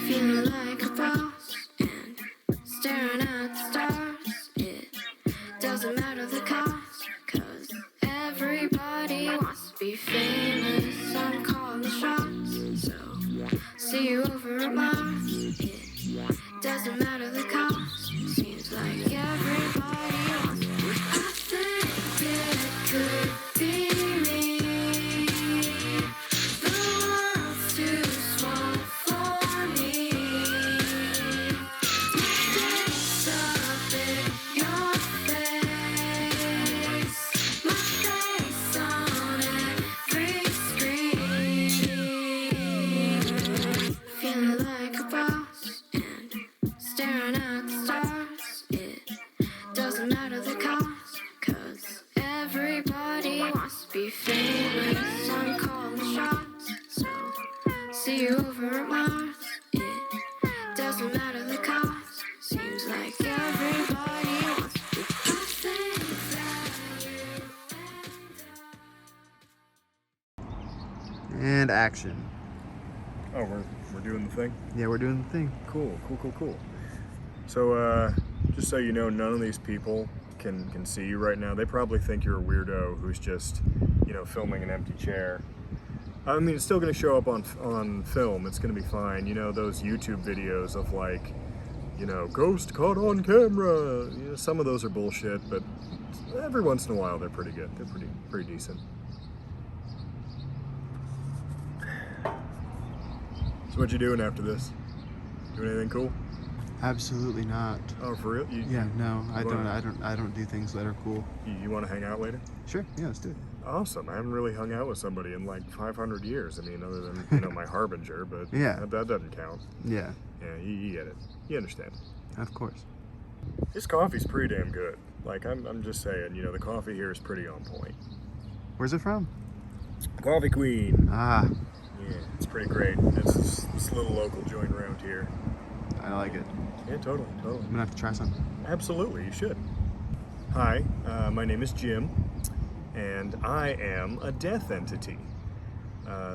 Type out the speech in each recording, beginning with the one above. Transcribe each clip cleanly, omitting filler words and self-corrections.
Feeling like a boss and staring at the stars. It doesn't matter the cost, 'cause everybody wants to be famous. I'm calling the shots, so see you over at Mars. It doesn't matter the cost, seems like everybody wants to be. I think it could be me. The world's too small for me. Mistakes up in your face, my face on every screen. Feeling like a boss and staring at the stars. It doesn't matter the cost, 'cause everybody wants to be famous. I'm calling shots, so see you over at Mars. It doesn't matter the cost, seems like everybody wants to be. I think that you And action. Oh, we're doing the thing? Yeah, we're doing the thing. Cool. So, just so you know, none of these people can see you right now. They probably think you're a weirdo who's just, filming an empty chair. I mean, it's still going to show up on film. It's going to be fine. You know, those YouTube videos of like, ghost caught on camera. Some of those are bullshit, but every once in a while they're pretty good. They're pretty decent. So what you doing after this? Doing anything cool? Absolutely not. Oh, for real? No, I don't do things that are cool. You want to hang out later? Sure, yeah, let's do it. Awesome. I haven't really hung out with somebody in like 500 years. I mean, other than, my Harbinger, but Yeah. that doesn't count. Yeah, Yeah, you get it. You understand. of course. This coffee's pretty damn good. Like, I'm just saying, the coffee here is pretty on point. Where's it from? Coffee Queen. Ah, Yeah, it's pretty great. It's this little local joint around here. I like it. Yeah, totally. I'm gonna have to try some. Absolutely, you should. Hi, my name is Jim, and I am a death entity.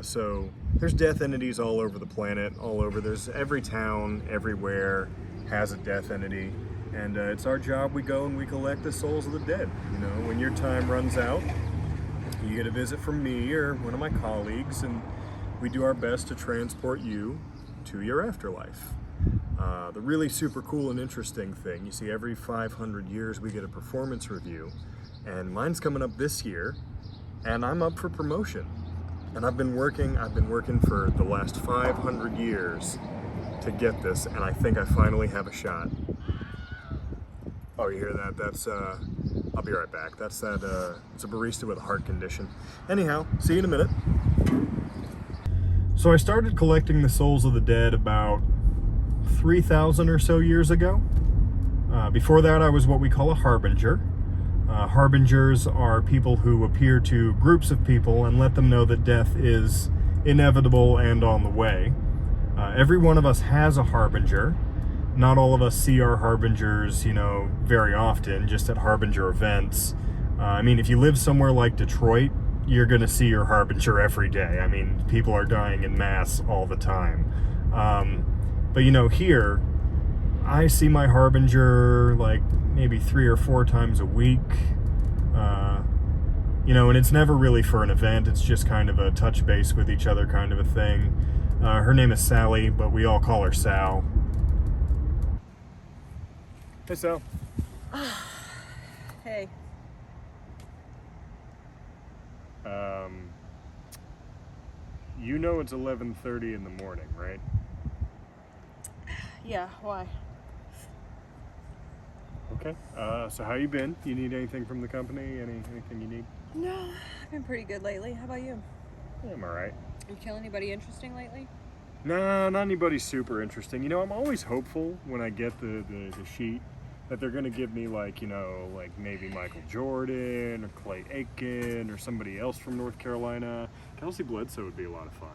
So there's death entities all over the planet, there's every town, everywhere has a death entity, and it's our job. We go and we collect the souls of the dead. When your time runs out, you get a visit from me or one of my colleagues, and we do our best to transport you to your afterlife. The really super cool and interesting thing, you see, every 500 years we get a performance review, and mine's coming up this year, and I'm up for promotion. And I've been working for the last 500 years to get this, and I think I finally have a shot. Oh, you hear that? That's, I'll be right back. It's a barista with a heart condition. Anyhow, see you in a minute. So I started collecting the souls of the dead about 3,000 or so years ago. Before that, I was what we call a Harbinger. Harbingers are people who appear to groups of people and let them know that death is inevitable and on the way. Every one of us has a Harbinger. Not all of us see our Harbingers, very often, just at Harbinger events. I mean, if you live somewhere like Detroit, you're going to see your Harbinger every day. I mean, people are dying in mass all the time. But here, I see my Harbinger like maybe 3 or 4 times a week. And it's never really for an event. It's just kind of a touch base with each other kind of a thing. Her name is Sally, but we all call her Sal. Hey, Sal. Hey. It's 11:30 in the morning, right? Yeah, why? Okay. So how you been? You need anything from the company? Anything you need? No, I've been pretty good lately. How about you? Yeah, I'm all right. You kill anybody interesting lately? Nah, not anybody super interesting. I'm always hopeful when I get the sheet that they're gonna give me like maybe Michael Jordan or Clay Aiken or somebody else from North Carolina. Kelsey Bledsoe would be a lot of fun.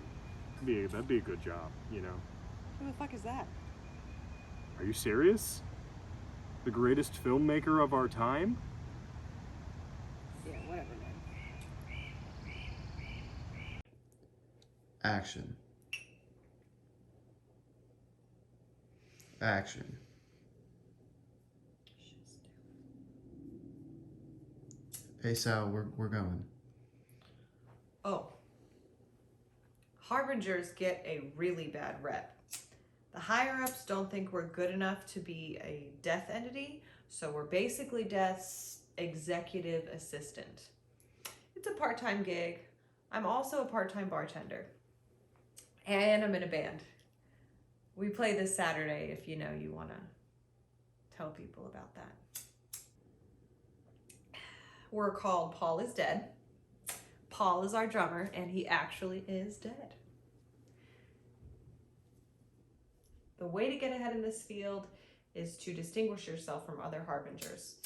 That'd be a good job, Who the fuck is that? Are you serious? The greatest filmmaker of our time? Yeah, whatever, man. Action. Action. Hey Sal, we're going. Oh. Harbingers get a really bad rep. The higher-ups don't think we're good enough to be a death entity, so we're basically Death's executive assistant. It's a part-time gig. I'm also a part-time bartender. And I'm in a band. We play this Saturday if you want to tell people about that. We're called Paul is Dead. Paul is our drummer, and he actually is dead. The way to get ahead in this field is to distinguish yourself from other harbingers.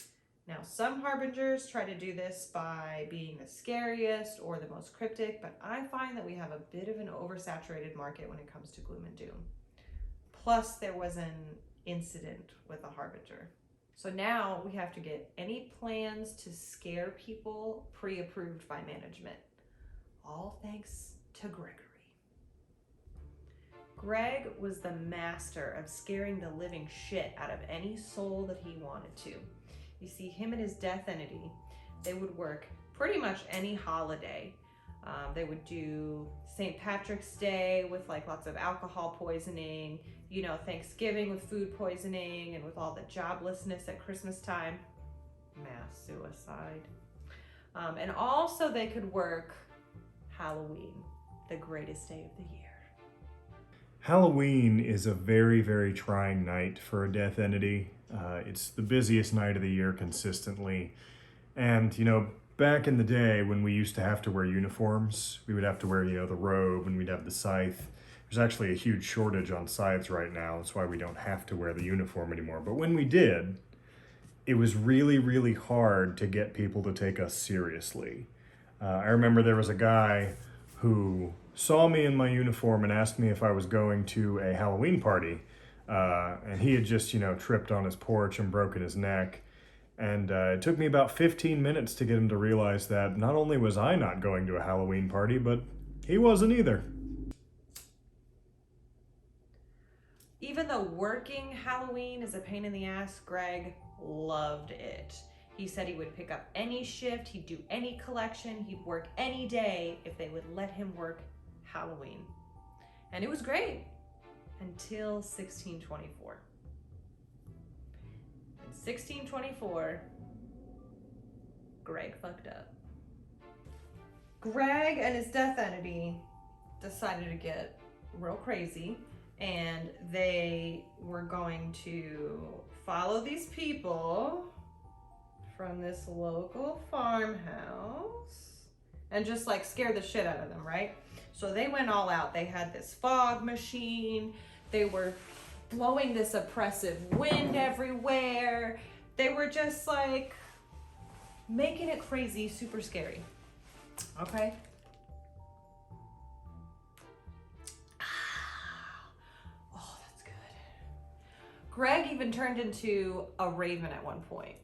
Now, some harbingers try to do this by being the scariest or the most cryptic, but I find that we have a bit of an oversaturated market when it comes to gloom and doom. Plus, there was an incident with a harbinger. So now we have to get any plans to scare people pre-approved by management. All thanks to Gregory. Greg was the master of scaring the living shit out of any soul that he wanted to. You see, him and his death entity, they would work pretty much any holiday. They would do St. Patrick's Day with like lots of alcohol poisoning, Thanksgiving with food poisoning, and with all the joblessness at Christmas time, mass suicide. And also they could work Halloween, the greatest day of the year. Halloween is a very, very trying night for a death entity. It's the busiest night of the year consistently. And, back in the day when we used to have to wear uniforms, we would have to wear, the robe, and we'd have the scythe. There's actually a huge shortage on scythes right now. That's why we don't have to wear the uniform anymore. But when we did, it was really, really hard to get people to take us seriously. I remember there was a guy who saw me in my uniform and asked me if I was going to a Halloween party. And he had just, tripped on his porch and broken his neck. And it took me about 15 minutes to get him to realize that not only was I not going to a Halloween party, but he wasn't either. Even though working Halloween is a pain in the ass, Greg loved it. He said he would pick up any shift, he'd do any collection, he'd work any day if they would let him work Halloween. And it was great until 1624. In 1624, Greg fucked up. Greg and his death entity decided to get real crazy, and they were going to follow these people from this local farmhouse and just like scare the shit out of them, right? So they went all out. They had this fog machine. They were blowing this oppressive wind everywhere. They were just like making it crazy, super scary. Okay? Oh, that's good. Greg even turned into a raven at one point.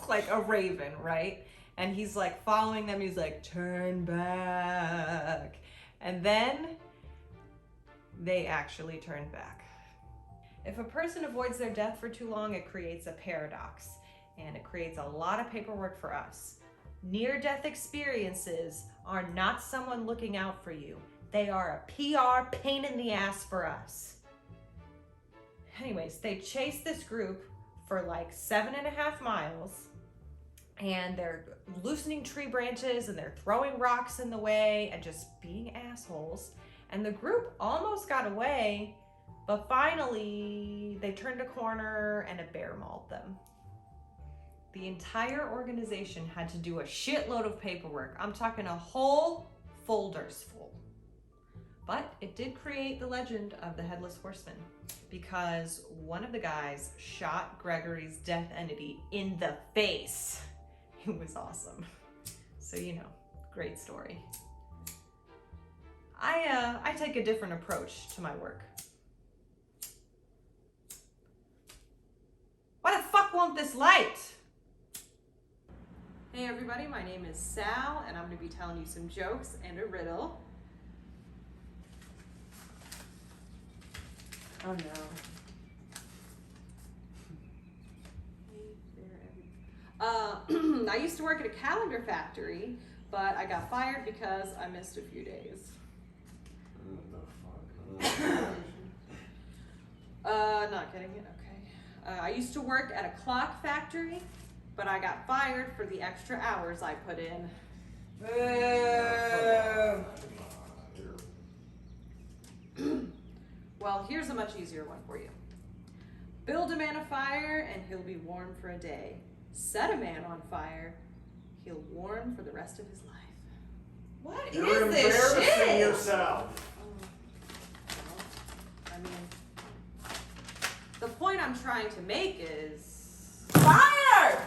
Like a raven, right? And he's like following them. He's like, turn back. And then they actually turned back. If a person avoids their death for too long, it creates a paradox, and it creates a lot of paperwork for us. Near-death experiences are not someone looking out for you. They are a PR pain in the ass for us. Anyways, they chased this group for like 7.5 miles, and they're loosening tree branches and they're throwing rocks in the way and just being assholes. And the group almost got away, but finally they turned a corner and a bear mauled them. The entire organization had to do a shitload of paperwork. I'm talking a whole folders full. But it did create the legend of the Headless Horseman, because one of the guys shot Gregory's death entity in the face. It was awesome. So, great story. I take a different approach to my work. won't this light? Hey everybody, my name is Sal, and I'm going to be telling you some jokes and a riddle. Oh no. I used to work at a calendar factory, but I got fired because I missed a few days. Not getting it, okay. I used to work at a clock factory, but I got fired for the extra hours I put in. Well, here's a much easier one for you. Build a man a fire and he'll be warm for a day. Set a man on fire, he'll warm for the rest of his life. What is You're this embarrassing shit? yourself. I mean, the point I'm trying to make is Fire!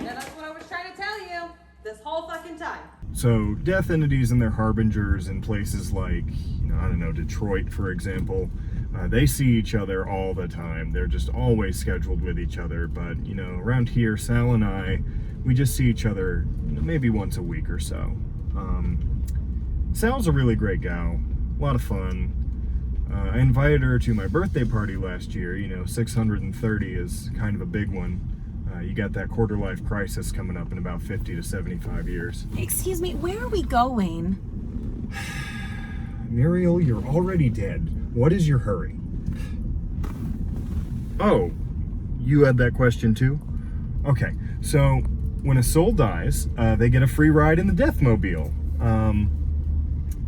yeah, that's what I was trying to tell you this whole fucking time. So death entities and their harbingers in places like, I don't know, Detroit, for example, they see each other all the time. They're just always scheduled with each other. But, around here, Sal and I, we just see each other maybe once a week or so. Sal's a really great gal, a lot of fun. I invited her to my birthday party last year. 630 is kind of a big one. You got that quarter life crisis coming up in about 50 to 75 years. Excuse me, where are we going? Muriel, you're already dead. What is your hurry? Oh, you had that question too? Okay, so when a soul dies, they get a free ride in the Deathmobile.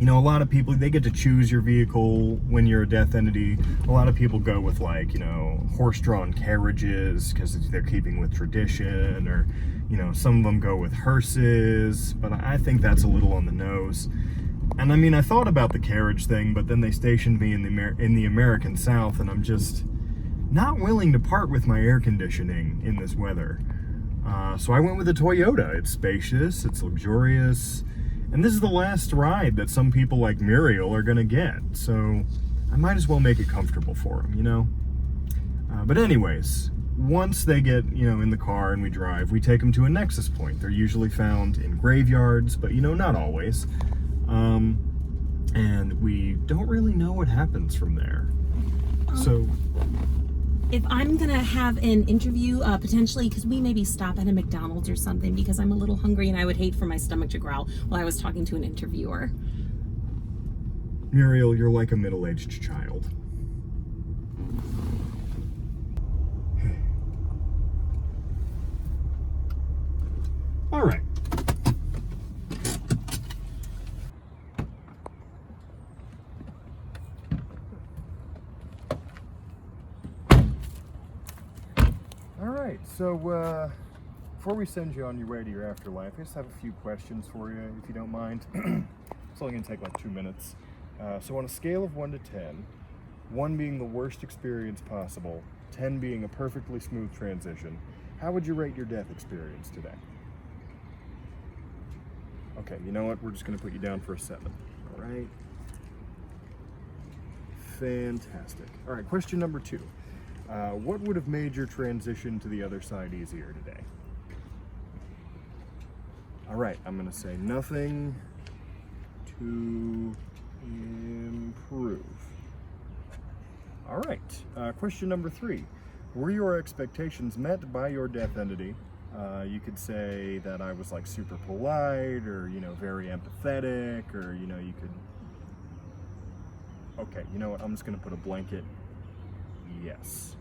A lot of people, they get to choose your vehicle when you're a death entity. A lot of people go with horse-drawn carriages because they're keeping with tradition, or, some of them go with hearses, but I think that's a little on the nose. And I thought about the carriage thing, but then they stationed me in the American South, and I'm just not willing to part with my air conditioning in this weather. So I went with a Toyota. It's spacious, it's luxurious, and this is the last ride that some people like Muriel are gonna get. So I might as well make it comfortable for them, But anyways, once they get, in the car and we drive, we take them to a nexus point. They're usually found in graveyards, but not always. And we don't really know what happens from there. So If I'm gonna have an interview, potentially, because we maybe stop at a McDonald's or something, because I'm a little hungry and I would hate for my stomach to growl while I was talking to an interviewer. Muriel, you're like a middle-aged child. All right. So, before we send you on your way to your afterlife, I just have a few questions for you, if you don't mind. It's only going to take like 2 minutes. So on a scale of 1 to 10, 1 being the worst experience possible, 10 being a perfectly smooth transition, how would you rate your death experience today? Okay, you know what? We're just going to put you down for a 7. All right? Fantastic. All right, question number 2. What would have made your transition to the other side easier today? All right, I'm going to say nothing to improve. All right, question number 3. Were your expectations met by your death entity? You could say that I was like super polite, or, very empathetic, or, you could... Okay, you know what? I'm just going to put a blanket yes.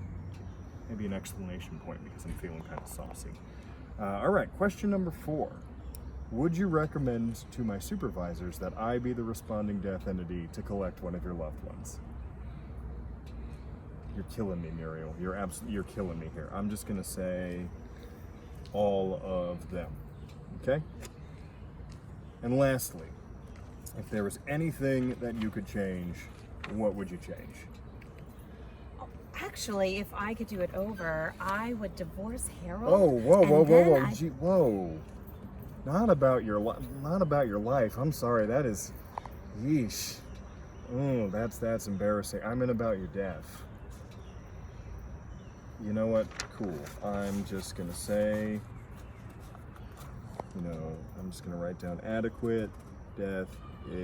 Maybe an exclamation point because I'm feeling kind of saucy. All right, question number 4. Would you recommend to my supervisors that I be the responding death entity to collect one of your loved ones? You're killing me, Muriel. You're killing me here. I'm just gonna say all of them, okay? And lastly, if there was anything that you could change, what would you change? Actually, if I could do it over, I would divorce Harold. Oh, whoa. Gee, whoa. Not about your life. I'm sorry. That is, yeesh. Oh, that's embarrassing. I meant about your death. you know what? Cool. I'm just gonna say, I'm just gonna write down adequate death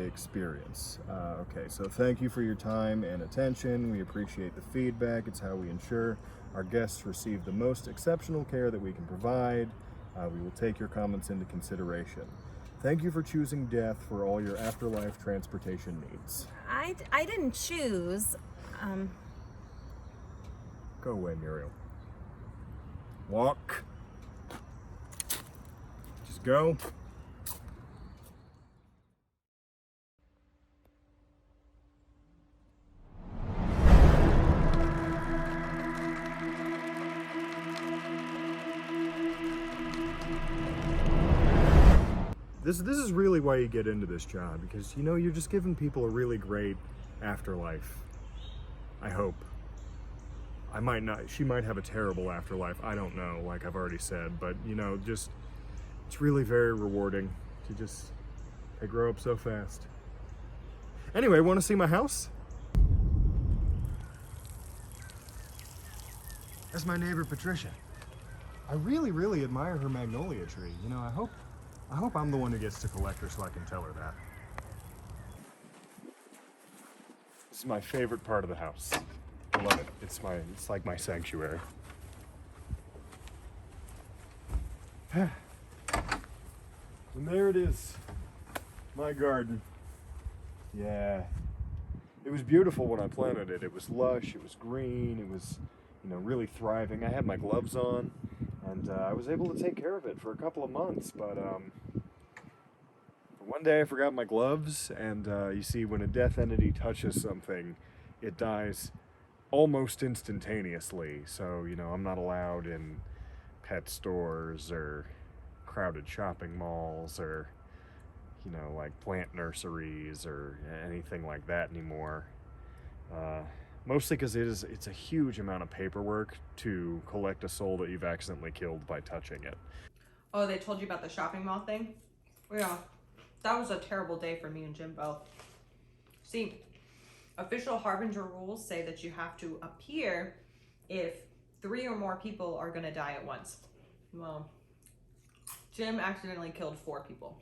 experience. Okay, so thank you for your time and attention. We appreciate the feedback. It's how we ensure our guests receive the most exceptional care that we can provide. We will take your comments into consideration. Thank you for choosing death for all your afterlife transportation needs. I didn't choose. Go away, Muriel. Walk. Just go. This is really why you get into this job, because you're just giving people a really great afterlife. I hope. I might not, she might have a terrible afterlife, I don't know, like I've already said, but just, it's really very rewarding to they grow up so fast. Anyway, want to see my house? That's my neighbor Patricia. I really, really admire her magnolia tree. I hope I'm the one who gets to collect her so I can tell her that. This is my favorite part of the house. I love it. It's like my sanctuary. And there it is. My garden. Yeah. It was beautiful when I planted it. It was lush, it was green, it was, really thriving. I had my gloves on, and I was able to take care of it for a couple of months, but one day I forgot my gloves, and you see, when a death entity touches something, it dies almost instantaneously. So, I'm not allowed in pet stores or crowded shopping malls or, like plant nurseries or anything like that anymore. Mostly because it's a huge amount of paperwork to collect a soul that you've accidentally killed by touching it. Oh, they told you about the shopping mall thing? Yeah, that was a terrible day for me and Jim both. See, official Harbinger rules say that you have to appear if 3 or more people are gonna die at once. Well, Jim accidentally killed 4 people.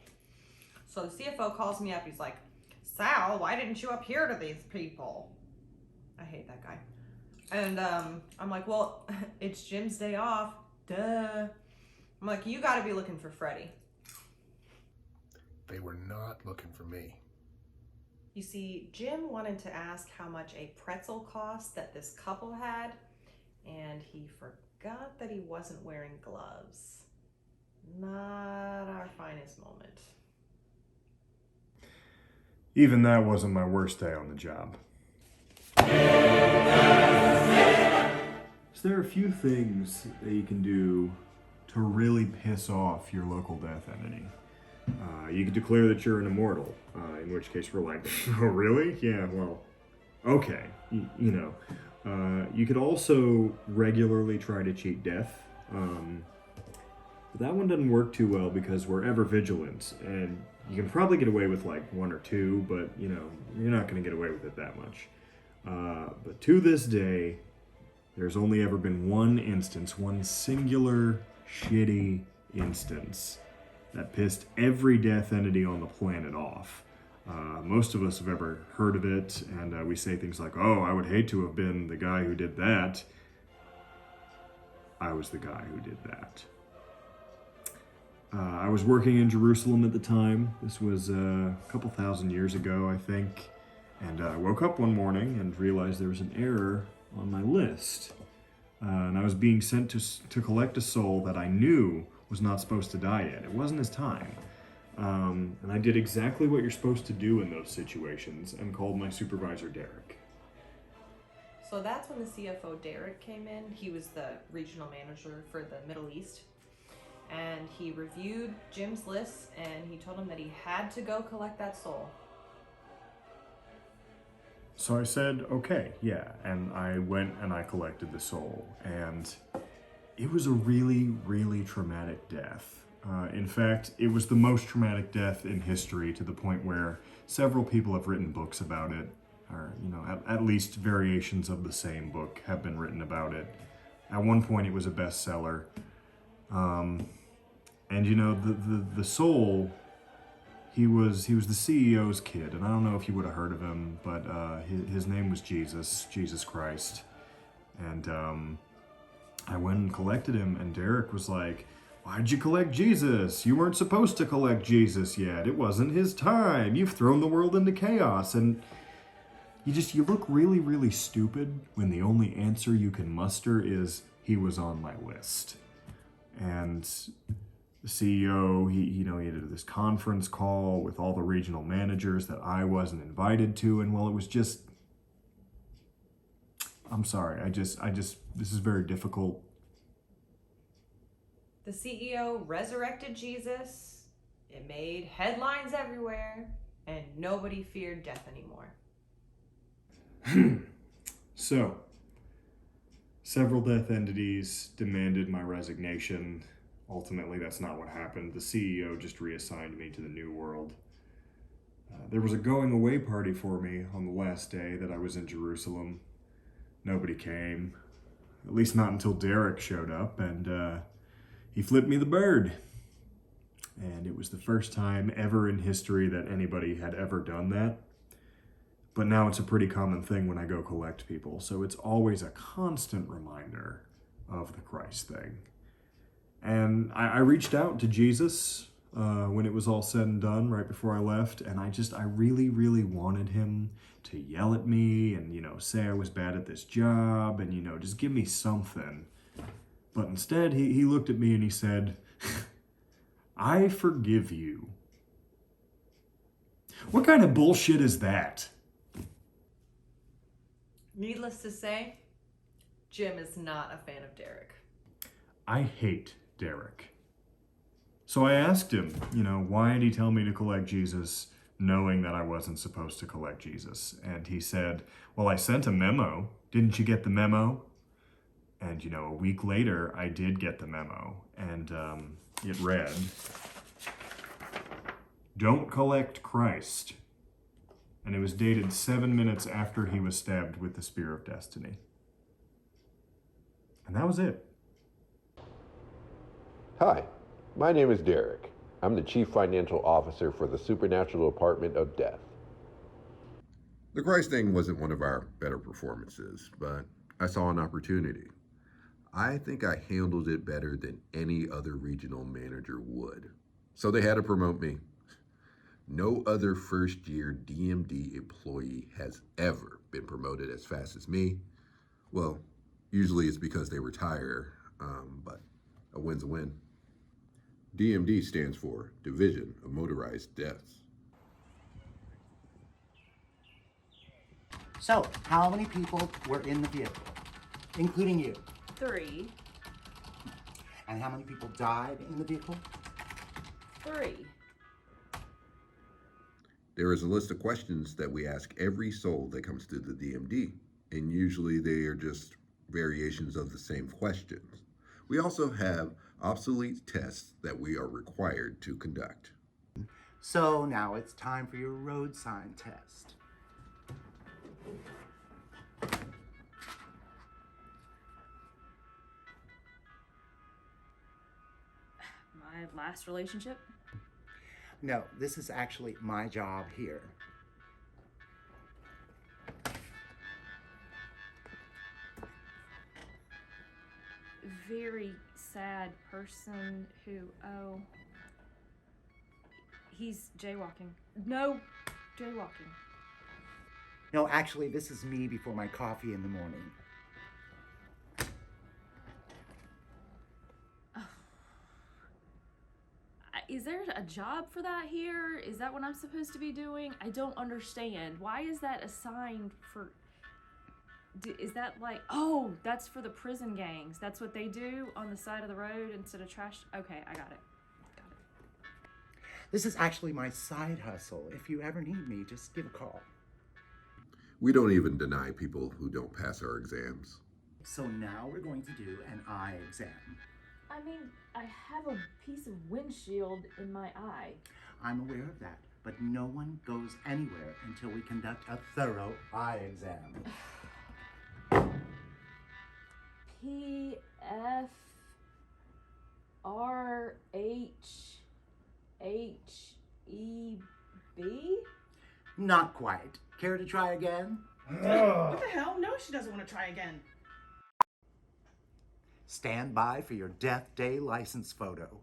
So the CFO calls me up, he's like, Sal, why didn't you appear to these people? I hate that guy. And I'm like, well, it's Jim's day off, duh. I'm like, you gotta be looking for Freddie. They were not looking for me. You see, Jim wanted to ask how much a pretzel cost that this couple had, and he forgot that he wasn't wearing gloves. Not our finest moment. Even that wasn't my worst day on the job. So there are a few things that you can do to really piss off your local death entity. You could declare that you're an immortal, in which case we're like, oh really? Yeah, well, okay, you could also regularly try to cheat death, but that one doesn't work too well because we're ever vigilant, and you can probably get away with like 1 or 2, but you're not going to get away with it that much. But to this day, there's only ever been one instance, one singular shitty instance that pissed every death entity on the planet off. Most of us have ever heard of it, and we say things like, oh, I would hate to have been the guy who did that. I was the guy who did that. I was working in Jerusalem at the time. This was a couple thousand years ago, I think. And I woke up one morning and realized there was an error on my list. And I was being sent to collect a soul that I knew was not supposed to die yet. It wasn't his time. And I did exactly what you're supposed to do in those situations and called my supervisor, Derek. So that's when the CFO, Derek, came in. He was the regional manager for the Middle East. And he reviewed Jim's list and he told him that he had to go collect that soul. So I said, okay, yeah, and I went and I collected the soul, and it was a really, really traumatic death. In fact, it was the most traumatic death in history, to the point where several people have written books about it, or, at least variations of the same book have been written about it. At one point, it was a bestseller. And you know, the soul, he was the CEO's kid, and I don't know if you would have heard of him, but his name was Jesus Christ. And I went and collected him, and Derek was like, "Why'd you collect Jesus? You weren't supposed to collect Jesus yet. It wasn't his time. You've thrown the world into chaos." And you look really, really stupid when the only answer you can muster is, "He was on my list." And the CEO, he did this conference call with all the regional managers that I wasn't invited to, and well, it was just, I'm sorry, this is very difficult. The CEO resurrected Jesus, it made headlines everywhere, and nobody feared death anymore. So, several death entities demanded my resignation. Ultimately, that's not what happened. The CEO just reassigned me to the new world. There was a going away party for me on the last day that I was in Jerusalem. Nobody came, at least not until Derek showed up, and he flipped me the bird. And it was the first time ever in history that anybody had ever done that. But now it's a pretty common thing when I go collect people, so it's always a constant reminder of the Christ thing. And I reached out to Jesus when it was all said and done, right before I left, and I really, really wanted him to yell at me and, say I was bad at this job and, just give me something. But instead, he looked at me and he said, "I forgive you." What kind of bullshit is that? Needless to say, Jim is not a fan of Derek. I hate Derek. So I asked him, why did he tell me to collect Jesus knowing that I wasn't supposed to collect Jesus? And he said, "Well, I sent a memo. Didn't you get the memo?" And, a week later, I did get the memo. And it read, "Don't collect Christ." And it was dated 7 minutes after he was stabbed with the Spear of Destiny. And that was it. Hi, my name is Derek. I'm the Chief Financial Officer for the Supernatural Department of Death. The Christ thing wasn't one of our better performances, but I saw an opportunity. I think I handled it better than any other regional manager would. So they had to promote me. No other first-year DMD employee has ever been promoted as fast as me. Well, usually it's because they retire, but a win's a win. DMD stands for Division of Motorized Deaths. So, how many people were in the vehicle, including you? 3. And how many people died in the vehicle? 3. There is a list of questions that we ask every soul that comes through the DMD, and usually they are just variations of the same questions. We also have obsolete tests that we are required to conduct. So now it's time for your road sign test. My last relationship? No, this is actually my job here. Very sad person who, he's jaywalking. No jaywalking. No, actually, this is me before my coffee in the morning. Is there a job for that here? Is that what I'm supposed to be doing? I don't understand. Why is that assigned for... Is that like... Oh, that's for the prison gangs. That's what they do on the side of the road instead of trash... Okay, I got it. This is actually my side hustle. If you ever need me, just give a call. We don't even deny people who don't pass our exams. So now we're going to do an eye exam. I mean, I have a piece of windshield in my eye. I'm aware of that, but no one goes anywhere until we conduct a thorough eye exam. PFRHHEB? Not quite. Care to try again? What the hell? No, she doesn't want to try again. Stand by for your Death Day license photo.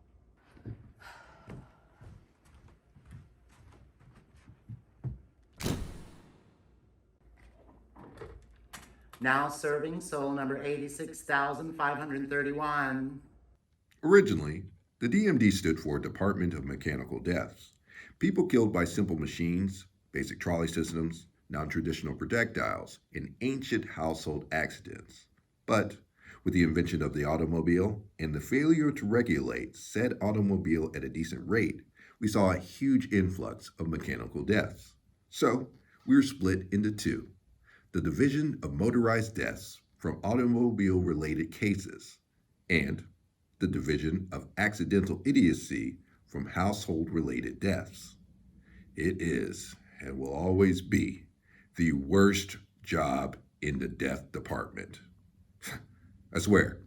Now serving soul number 86,531. Originally, the DMD stood for Department of Mechanical Deaths. People killed by simple machines, basic trolley systems, non-traditional projectiles, and ancient household accidents. But with the invention of the automobile and the failure to regulate said automobile at a decent rate, we saw a huge influx of mechanical deaths. So we were split into two: the division of motorized deaths from automobile-related cases, and the division of accidental idiocy from household-related deaths. It is, and will always be, the worst job in the death department. I swear,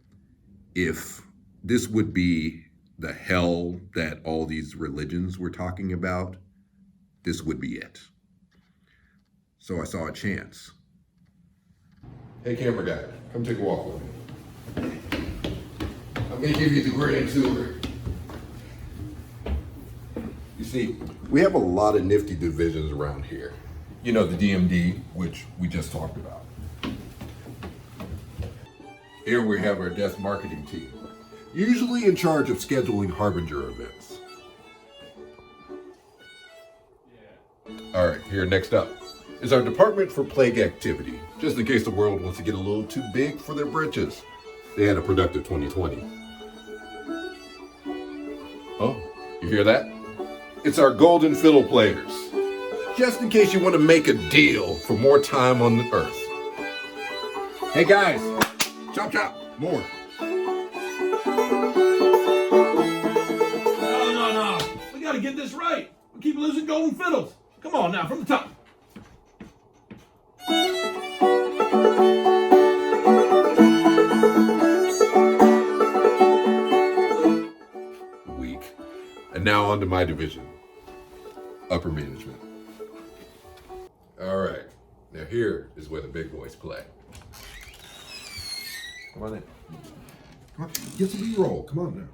if this would be the hell that all these religions were talking about, this would be it. So I saw a chance. Hey, camera guy, come take a walk with me. I'm gonna give you the grand tour. You see, we have a lot of nifty divisions around here. You know, the DMD, which we just talked about. Here we have our death marketing team, usually in charge of scheduling Harbinger events. All right, here next up is our Department for Plague Activity, just in case the world wants to get a little too big for their britches. They had a productive 2020. Oh, you hear that? It's our golden fiddle players, just in case you want to make a deal for more time on the earth. Hey guys, chop chop, more. No. We gotta get this right. We keep losing golden fiddles. Come on now, from the top. Weak. And now on to my division, upper management. All right, now here is where the big boys play. Come on in. Come on, get some B-roll. Come on now.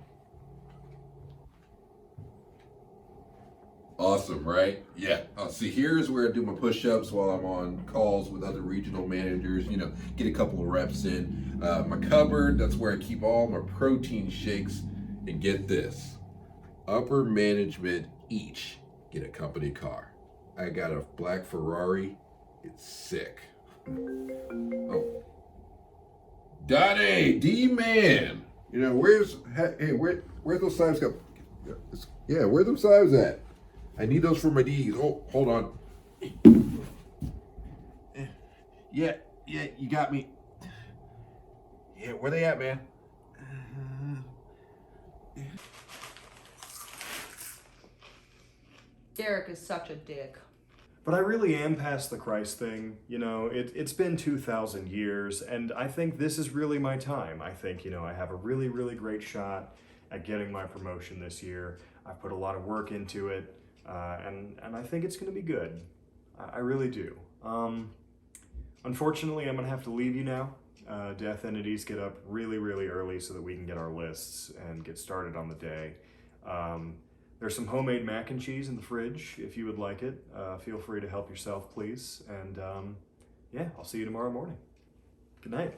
Awesome, right? Yeah. See, here's where I do my push-ups while I'm on calls with other regional managers. You know, get a couple of reps in. My cupboard, that's where I keep all my protein shakes. And get this, upper management each get a company car. I got a black Ferrari. It's sick. Oh. Donnie, D-Man. You know, where those knives go? Yeah, where them knives at? I need those for my D's. Oh, hold on. Yeah, you got me. Yeah, where they at, man? Derek is such a dick. But I really am past the Christ thing. You know, it's been 2,000 years, and I think this is really my time. I think, you know, I have a really, really great shot at getting my promotion this year. I've put a lot of work into it, and I think it's going to be good. I really do. Unfortunately, I'm going to have to leave you now. Death entities get up really, really early so that we can get our lists and get started on the day. There's some homemade mac and cheese in the fridge if you would like it. Feel free to help yourself, please. And yeah, I'll see you tomorrow morning. Good night.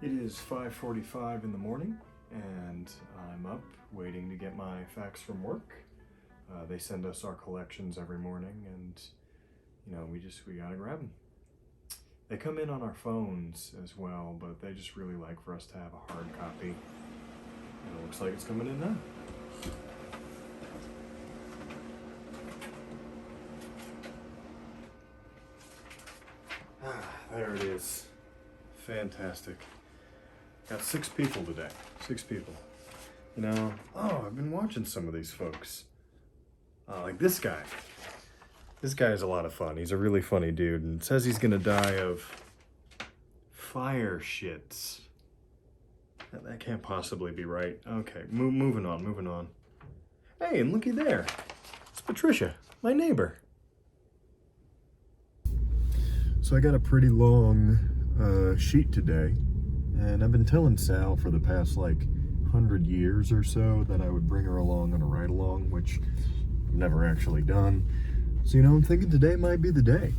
It is 5:45 in the morning, and I'm up waiting to get my fax from work. They send us our collections every morning, and you know, we gotta grab them. They come in on our phones as well, but they just really like for us to have a hard copy. And it looks like it's coming in now. There it is. Fantastic. Got 6 people today. 6 people. You know, I've been watching some of these folks. Like this guy. This guy is a lot of fun. He's a really funny dude and says he's gonna die of fire shits. That can't possibly be right. Okay, moving on. Hey, and looky there. It's Patricia, my neighbor. So I got a pretty long sheet today, and I've been telling Sal for the past 100 years or so that I would bring her along on a ride-along, which I've never actually done. So, I'm thinking today might be the day.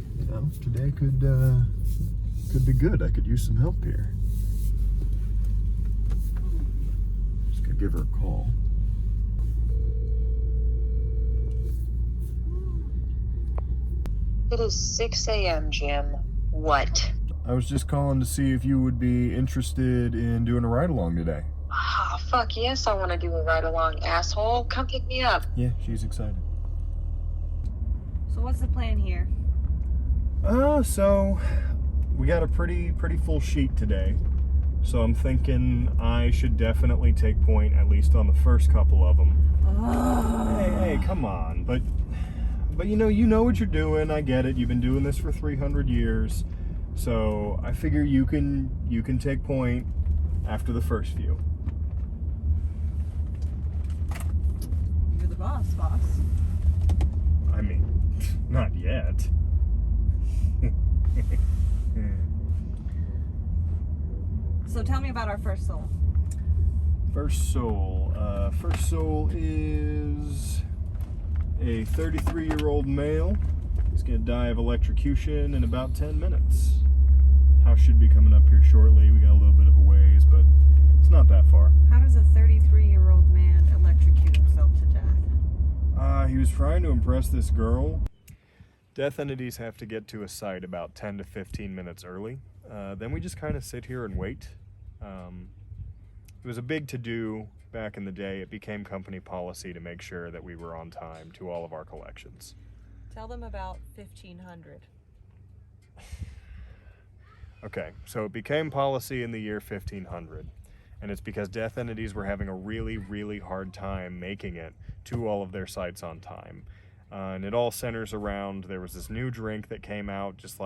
Today could be good. I could use some help here. Just gonna give her a call. It is 6 a.m., Jim. What? I was just calling to see if you would be interested in doing a ride-along today. Oh, fuck yes, I want to do a ride-along, asshole. Come pick me up. Yeah, she's excited. So what's the plan here? So we got a pretty full sheet today. So I'm thinking I should definitely take point at least on the first couple of them. Hey, come on. But you know what you're doing. I get it. You've been doing this for 300 years. So I figure you can take point after the first few. You're the boss. I mean, not yet. So tell me about our first soul. First soul is a 33-year-old male. He's gonna die of electrocution in about 10 minutes. House should be coming up here shortly. We got a little bit of a ways, but it's not that far. How does a 33-year-old man electrocute himself to death? He was trying to impress this girl. Death entities have to get to a site about 10 to 15 minutes early. Then we just kind of sit here and wait. It was a big to-do back in the day. It became company policy to make sure that we were on time to all of our collections. Tell them about 1500. Okay, so it became policy in the year 1500, and it's because death entities were having a really, really hard time making it to all of their sites on time. And it all centers around, there was this new drink that came out just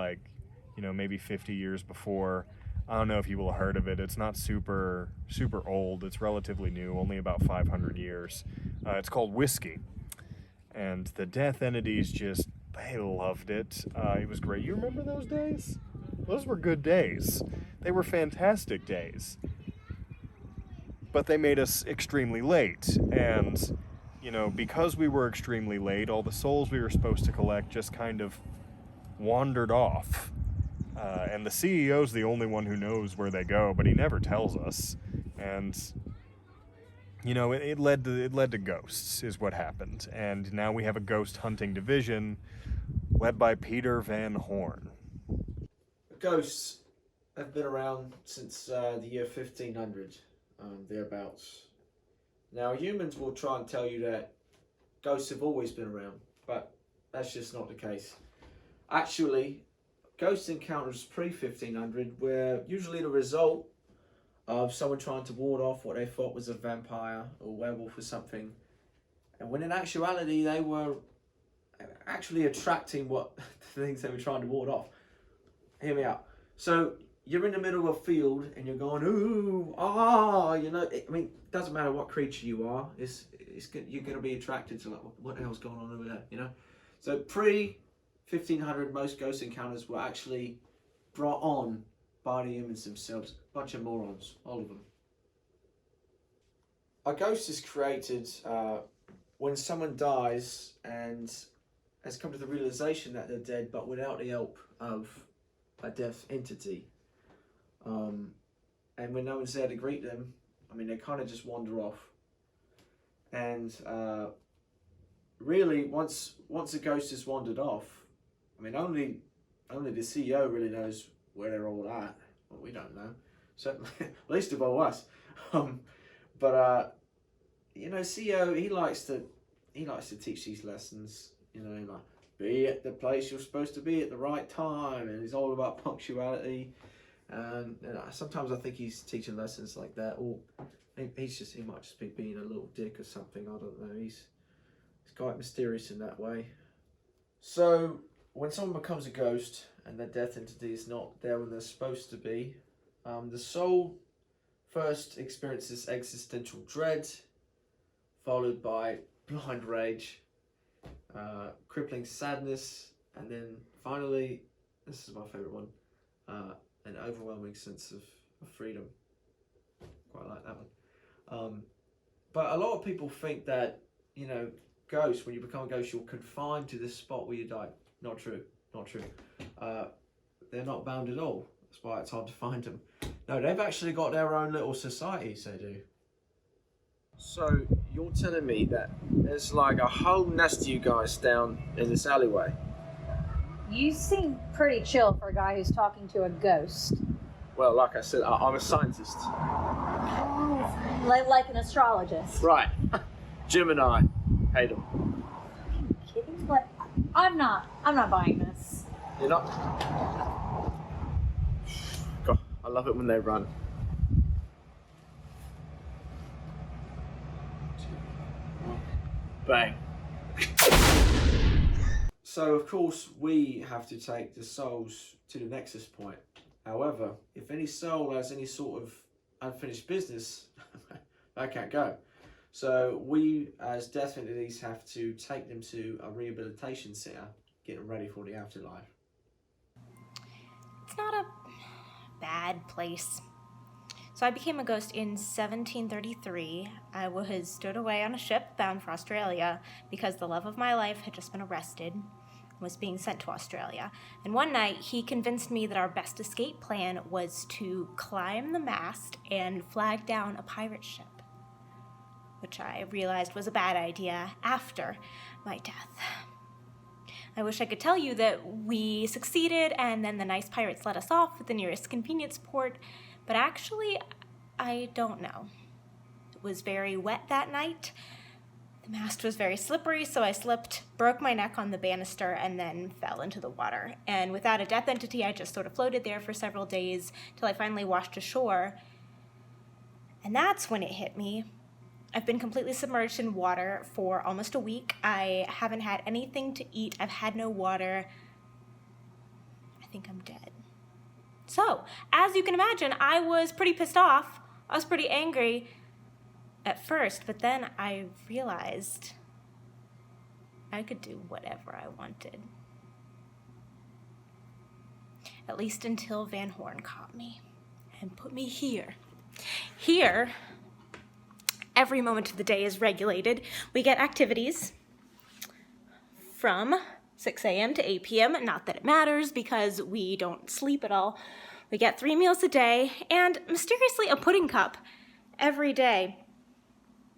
maybe 50 years before. I don't know if you will have heard of it. It's not super old. It's relatively new, only about 500 years. It's called whiskey. And the death entities they loved it. It was great. You remember those days? Those were good days. They were fantastic days. But they made us extremely late. And, because we were extremely late, all the souls we were supposed to collect just kind of wandered off. And the CEO's the only one who knows where they go, but he never tells us. And, it led to ghosts is what happened. And now we have a ghost hunting division led by Peter Van Horn. Ghosts have been around since the year 1500, thereabouts. Now, humans will try and tell you that ghosts have always been around, but that's just not the case. Actually, ghost encounters pre-1500 were usually the result of someone trying to ward off what they thought was a vampire or werewolf or something. And when in actuality, they were actually attracting what the things they were trying to ward off. Hear me out. So you're in the middle of a field and you're going, ooh, it doesn't matter what creature you are, you're going to be attracted to what the hell's going on over there, So pre-1500, most ghost encounters were actually brought on by the humans themselves. Bunch of morons, all of them. A ghost is created when someone dies and has come to the realization that they're dead, but without the help of a death entity. And when no one's there to greet them, they kind of just wander off. And really, once a ghost has wandered off, only the CEO really knows where they're all at. Well, we don't know. Certainly, least of all us. But CEO, he likes to teach these lessons. Be at the place you're supposed to be at the right time, and he's all about punctuality. And sometimes I think he's teaching lessons like that, or he might just be being a little dick or something. I don't know. He's quite mysterious in that way. So when someone becomes a ghost and their death entity is not there when they're supposed to be, the soul first experiences existential dread, followed by blind rage, crippling sadness, and then finally, this is my favourite one, an overwhelming sense of freedom. Quite like that one. But a lot of people think that, you know, ghosts, when you become a ghost, you're confined to this spot where you die. Not true. Not true. They're not bound at all. That's why it's hard to find them. No, they've actually got their own little societies, they do. So, you're telling me that there's like a whole nest of you guys down in this alleyway? You seem pretty chill for a guy who's talking to a ghost. Well, like I said, I'm a scientist. Oh, like an astrologist. Right. Jim and I hate them. Are you kidding? Like, I'm not buying this. You're not? God, I love it when they run. Bang. So, of course, we have to take the souls to the nexus point. However, if any soul has any sort of unfinished business, they can't go. So we, as death entities, have to take them to a rehabilitation centre, get them ready for the afterlife. It's not a bad place. So I became a ghost in 1733. I was stowed away on a ship bound for Australia because the love of my life had just been arrested and was being sent to Australia. And one night he convinced me that our best escape plan was to climb the mast and flag down a pirate ship, which I realized was a bad idea after my death. I wish I could tell you that we succeeded and then the nice pirates let us off at the nearest convenience port, but actually, I don't know. It was very wet that night. The mast was very slippery, so I slipped, broke my neck on the banister, and then fell into the water. And without a death entity, I just sort of floated there for several days till I finally washed ashore. And that's when it hit me. I've been completely submerged in water for almost a week. I haven't had anything to eat. I've had no water. I think I'm dead. So, as you can imagine, I was pretty pissed off. I was pretty angry at first, but then I realized I could do whatever I wanted. At least until Van Horn caught me and put me here. Here, every moment of the day is regulated. We get activities from 6 a.m. to 8 p.m. Not that it matters because we don't sleep at all. We get 3 meals a day and mysteriously a pudding cup every day.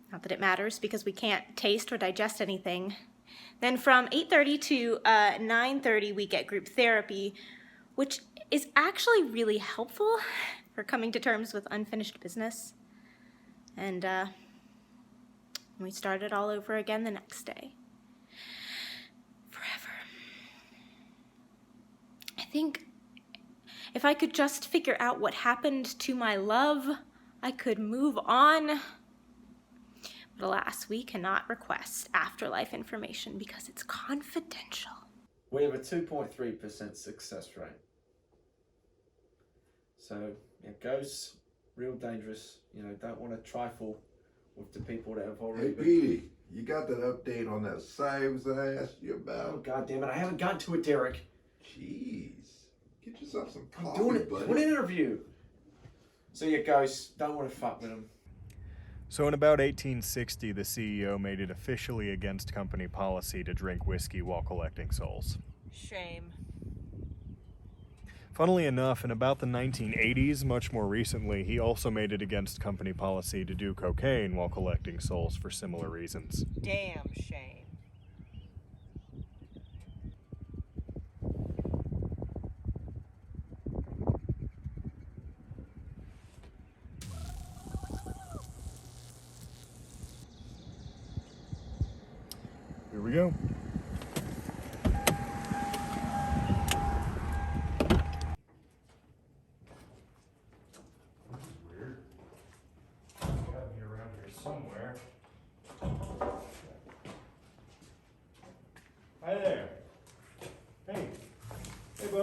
Not that it matters because we can't taste or digest anything. Then from 8:30 to 9:30 we get group therapy, which is actually really helpful for coming to terms with unfinished business. And we start it all over again the next day. Forever. I think if I could just figure out what happened to my love, I could move on. But alas, we cannot request afterlife information because it's confidential. We have a 2.3% success rate. So, yeah, ghosts, real dangerous. You know, don't want to trifle with the people that have already been. Petey, you got that update on that Syves I asked you about? Oh, God damn it, I haven't gotten to it, Derek. Jeez. Get yourself some coffee, I'm doing it, buddy. doing an interview. So, yeah, ghosts, don't want to fuck with them. So in about 1860, the CEO made it officially against company policy to drink whiskey while collecting souls. Shame. Funnily enough, in about the 1980s, much more recently, he also made it against company policy to do cocaine while collecting souls for similar reasons. Damn shame. Here we go.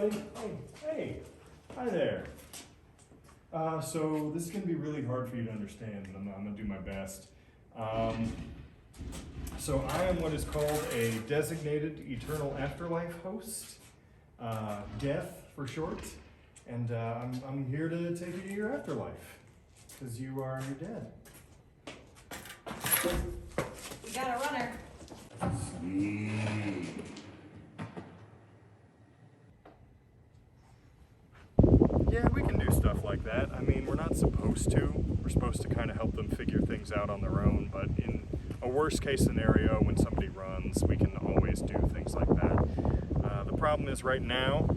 buddy. Hey. Hi there. So this is going to be really hard for you to understand, and I'm going to do my best. So I am what is called a designated eternal afterlife host, death for short, and I'm here to take you to your afterlife, because you are dead. We got a runner. Yeah, we can do stuff like that. I mean, we're not supposed to. We're supposed to kind of help them figure things out on their own, but in a worst case scenario, when somebody runs, we can always do things like that. The problem is right now,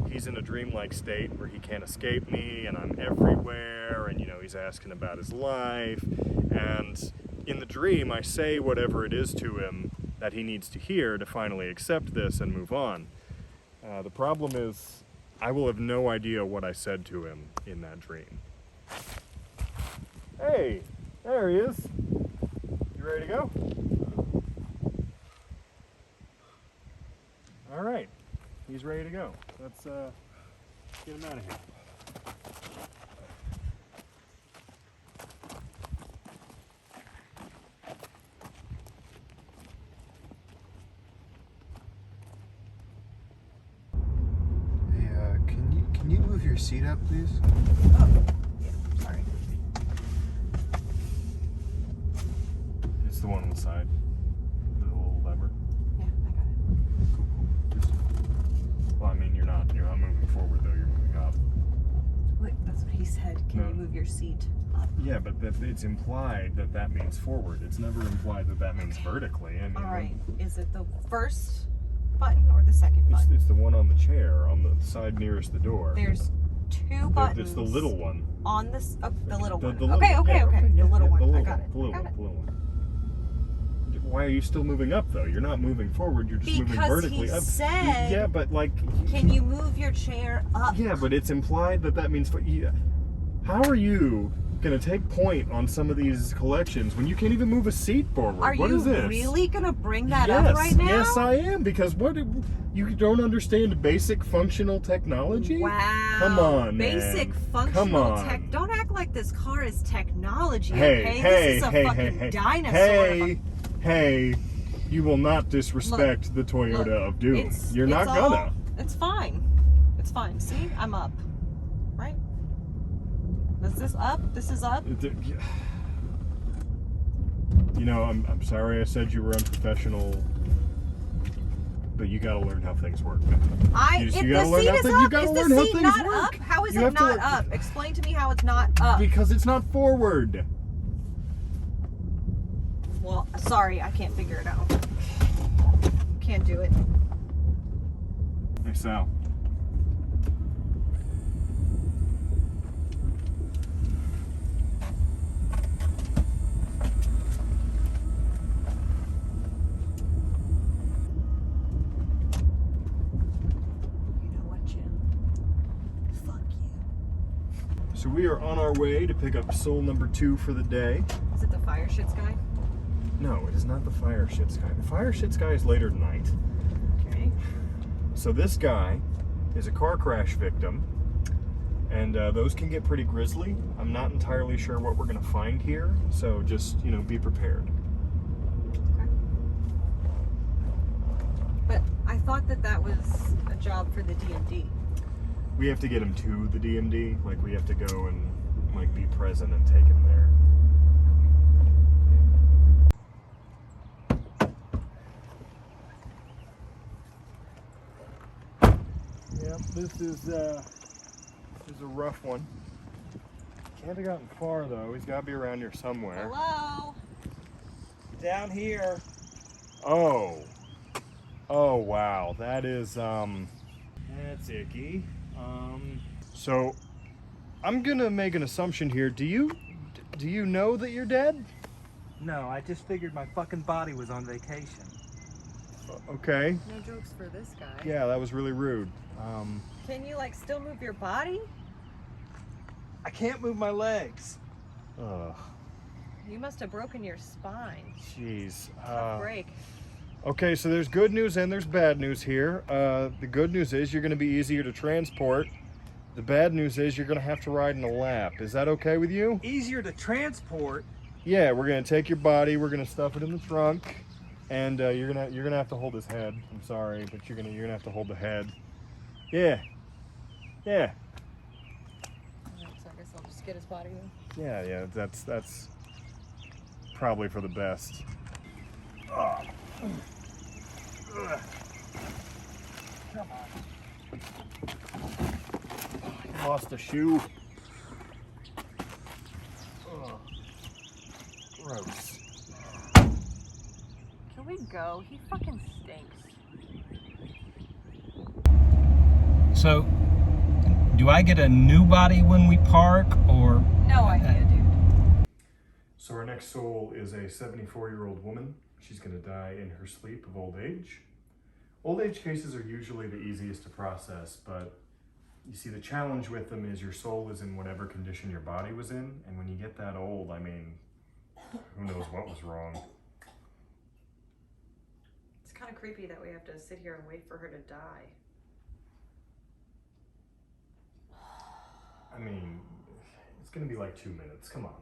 he's in a dreamlike state where he can't escape me, and I'm everywhere, and he's asking about his life, and in the dream, I say whatever it is to him that he needs to hear to finally accept this and move on. The problem is, I will have no idea what I said to him in that dream. Hey, there he is. You ready to go? All right, he's ready to go. Let's get him out of here. Can you move your seat up, please? Oh, yeah, sorry. It's the one on the side. The little lever. Yeah, I got it. Cool. Well, I mean, you're not moving forward though. You're moving up. Wait, that's what he said. Can No. you move your seat up? Yeah, but it's implied that means forward. It's never implied that means vertically. I mean, All right. Is it the first button or the second button? It's the one on the chair on the side nearest the door. There's two buttons. It's the little one. On this, the little one. The Okay. yeah, The little one. The I got it. The little one. Why are you still moving up though? You're not moving forward. You're just moving vertically Because he up. said. Yeah, but like. Can you move your chair up? Yeah, but it's implied that means. Yeah. How are you gonna take point on some of these collections when you can't even move a seat forward? What is this? Are you really gonna bring that up right now? Yes, I am, because you don't understand basic functional technology? Wow. Come on, Basic man. functional Come on. tech. Don't act like this car is technology, Hey, okay? hey, This is a hey, fucking hey, dinosaur. Hey, you will not disrespect the Toyota of Doom. You're not gonna. It's fine. It's fine. See? I'm up. Right? Is this up? This is up? I'm sorry I said you were unprofessional, but you gotta learn how things work. If the seat is up, is the seat not up? How is it not up? Explain to me how it's not up. Because it's not forward. Well, sorry, I can't figure it out. Can't do it. Hey, Sal. So we are on our way to pick up soul number 2 for the day. Is it the fire shits guy? No, it is not the fire shits guy. The fire shits guy is later tonight. Okay. So this guy is a car crash victim, and those can get pretty grisly. I'm not entirely sure what we're gonna find here, so just, be prepared. Okay. But I thought that was a job for the DMD. We have to get him to the DMD, like we have to go and be present and take him there. Yeah, this is a rough one. Can't have gotten far though. He's got to be around here somewhere. Hello? Down here. Oh wow, that is that's icky. So I'm gonna make an assumption here. Do you know that you're dead? No, I just figured my fucking body was on vacation. Okay. No jokes for this guy. Yeah, that was really rude. Can you still move your body? I can't move my legs. Ugh. You must have broken your spine. Jeez. Tough break. Okay, so there's good news and there's bad news here. The good news is you're going to be easier to transport. The bad news is you're going to have to ride in a lap. Is that okay with you? Easier to transport? Yeah, we're going to take your body, we're going to stuff it in the trunk, and you're gonna have to hold his head. I'm sorry, but you're gonna have to hold the head. Yeah. Yeah. So I guess I'll just get his body then. Yeah, that's probably for the best. Oh. Ugh. Come on. I lost a shoe. Oh. Gross. Can we go? He fucking stinks. So, do I get a new body when we park, or? No idea, dude. So our next soul is a 74-year-old woman. She's going to die in her sleep of old age. Old age cases are usually the easiest to process, but you see the challenge with them is your soul is in whatever condition your body was in, and when you get that old, I mean, who knows what was wrong. It's kind of creepy that we have to sit here and wait for her to die. I mean, it's going to be like 2 minutes. Come on.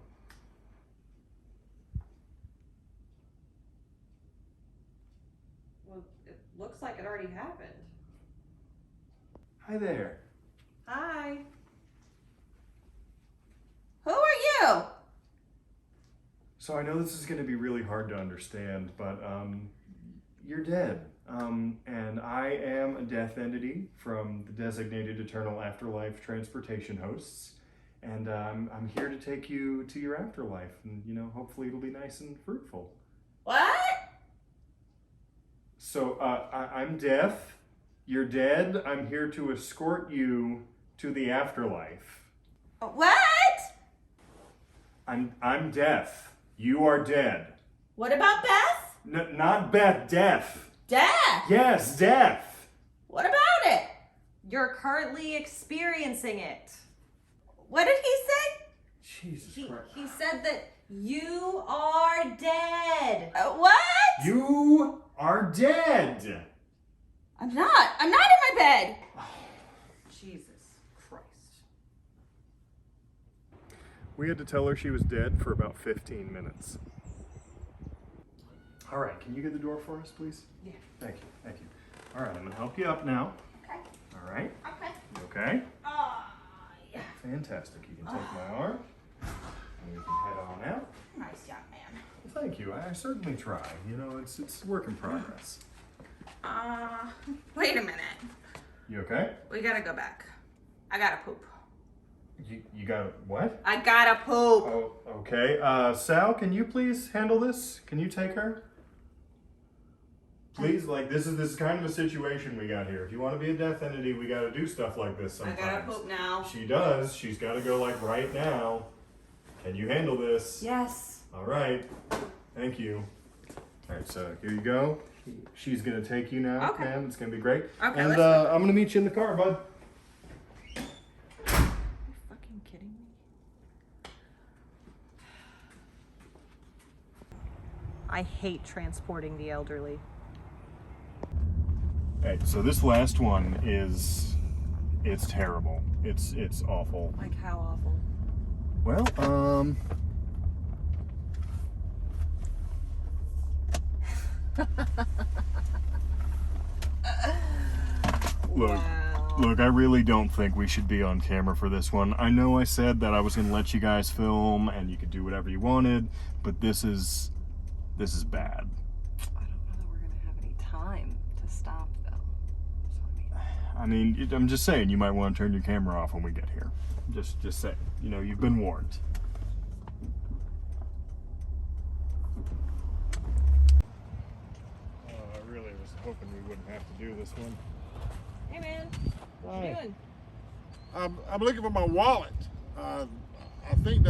Well, it looks like it already happened. Hi there. Hi. Who are you? So I know this is going to be really hard to understand, but you're dead. And I am a death entity from the designated eternal afterlife transportation hosts. And I'm here to take you to your afterlife. And, you know, hopefully it'll be nice and fruitful. What? So I'm deaf. You're dead. I'm here to escort you to the afterlife. What? I'm deaf. You are dead. What about Beth? Not Beth, deaf. Death? Yes, death. What about it? You're currently experiencing it. What did he say? Jesus Christ. He said that you are dead. What? You are dead. I'm not in my bed. Jesus Christ. We had to tell her she was dead for about 15 minutes. All right, can you get the door for us, please? Yeah. Thank you. All right, I'm gonna help you up now. Okay. All right. Okay. You okay? Yeah. Fantastic. You can take my arm, and we can head on out. Nice job, man. Well, thank you. I certainly try. You know, it's a work in progress. Wait a minute. You okay? We gotta go back. I gotta poop. You got what? I gotta poop. Oh, okay. Sal, can you please handle this? Can you take her? Please, like this is kind of a situation we got here. If you want to be a death entity, we got to do stuff like this sometimes. I gotta poop now. She does. She's got to go like right now. Can you handle this? Yes. All right. Thank you. All right, so here you go. She's gonna take you now, Okay. ma'am. It's gonna be great. Okay, And let's go. I'm gonna meet you in the car, bud. Fucking kidding me? I hate transporting the elderly. Hey, so this last one it's terrible. It's awful. Like how awful? Well, Look, I really don't think we should be on camera for this one. I know I said that I was going to let you guys film and you could do whatever you wanted, but this is bad. I don't know that we're gonna have any time to stop though. I mean, I'm just saying you might want to turn your camera off when we get here. Just say, you know, you've been warned. I really was hoping we wouldn't have to do this one. Hey man, what Hi. you doing? I'm looking for my wallet. I think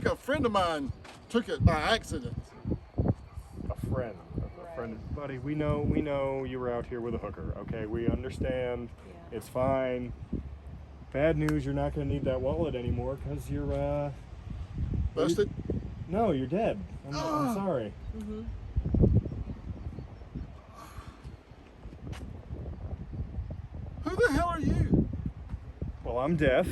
a friend of mine took it by accident. A friend, buddy. We know you were out here with a hooker. Okay, we understand. Yeah. It's fine. Bad news, you're not going to need that wallet anymore because you're Busted? No, you're dead. I'm sorry. Mm-hmm. hell are you? Well, I'm deaf.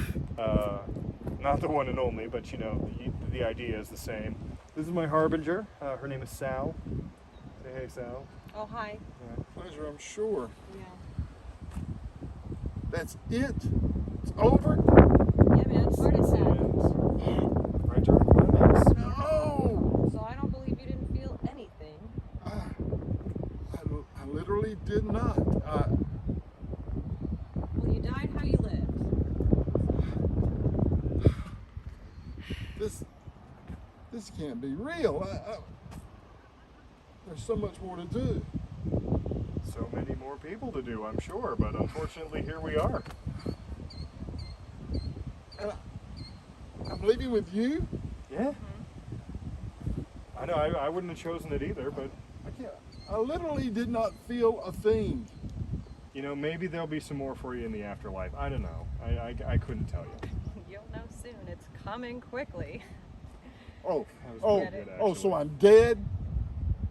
Not the one and only, but you know, the idea is the same. This is my Harbinger. Her name is Sal. Say hey, Sal. Oh, hi. Yeah. Pleasure, I'm sure. Yeah. That's it? It's over? Yeah, man, part is sad. Right during climax. No! So I don't believe you didn't feel anything. I literally did not. Well, you died how you lived. This can't be real. There's so much more to do. So many more people to do, I'm sure, but unfortunately here we are. And I'm leaving with you? Yeah. I know, I wouldn't have chosen it either, but I literally did not feel a thing. you know, maybe there'll be some more for you in the afterlife. I don't know. I couldn't tell you. You'll know soon. It's coming quickly. So I'm dead,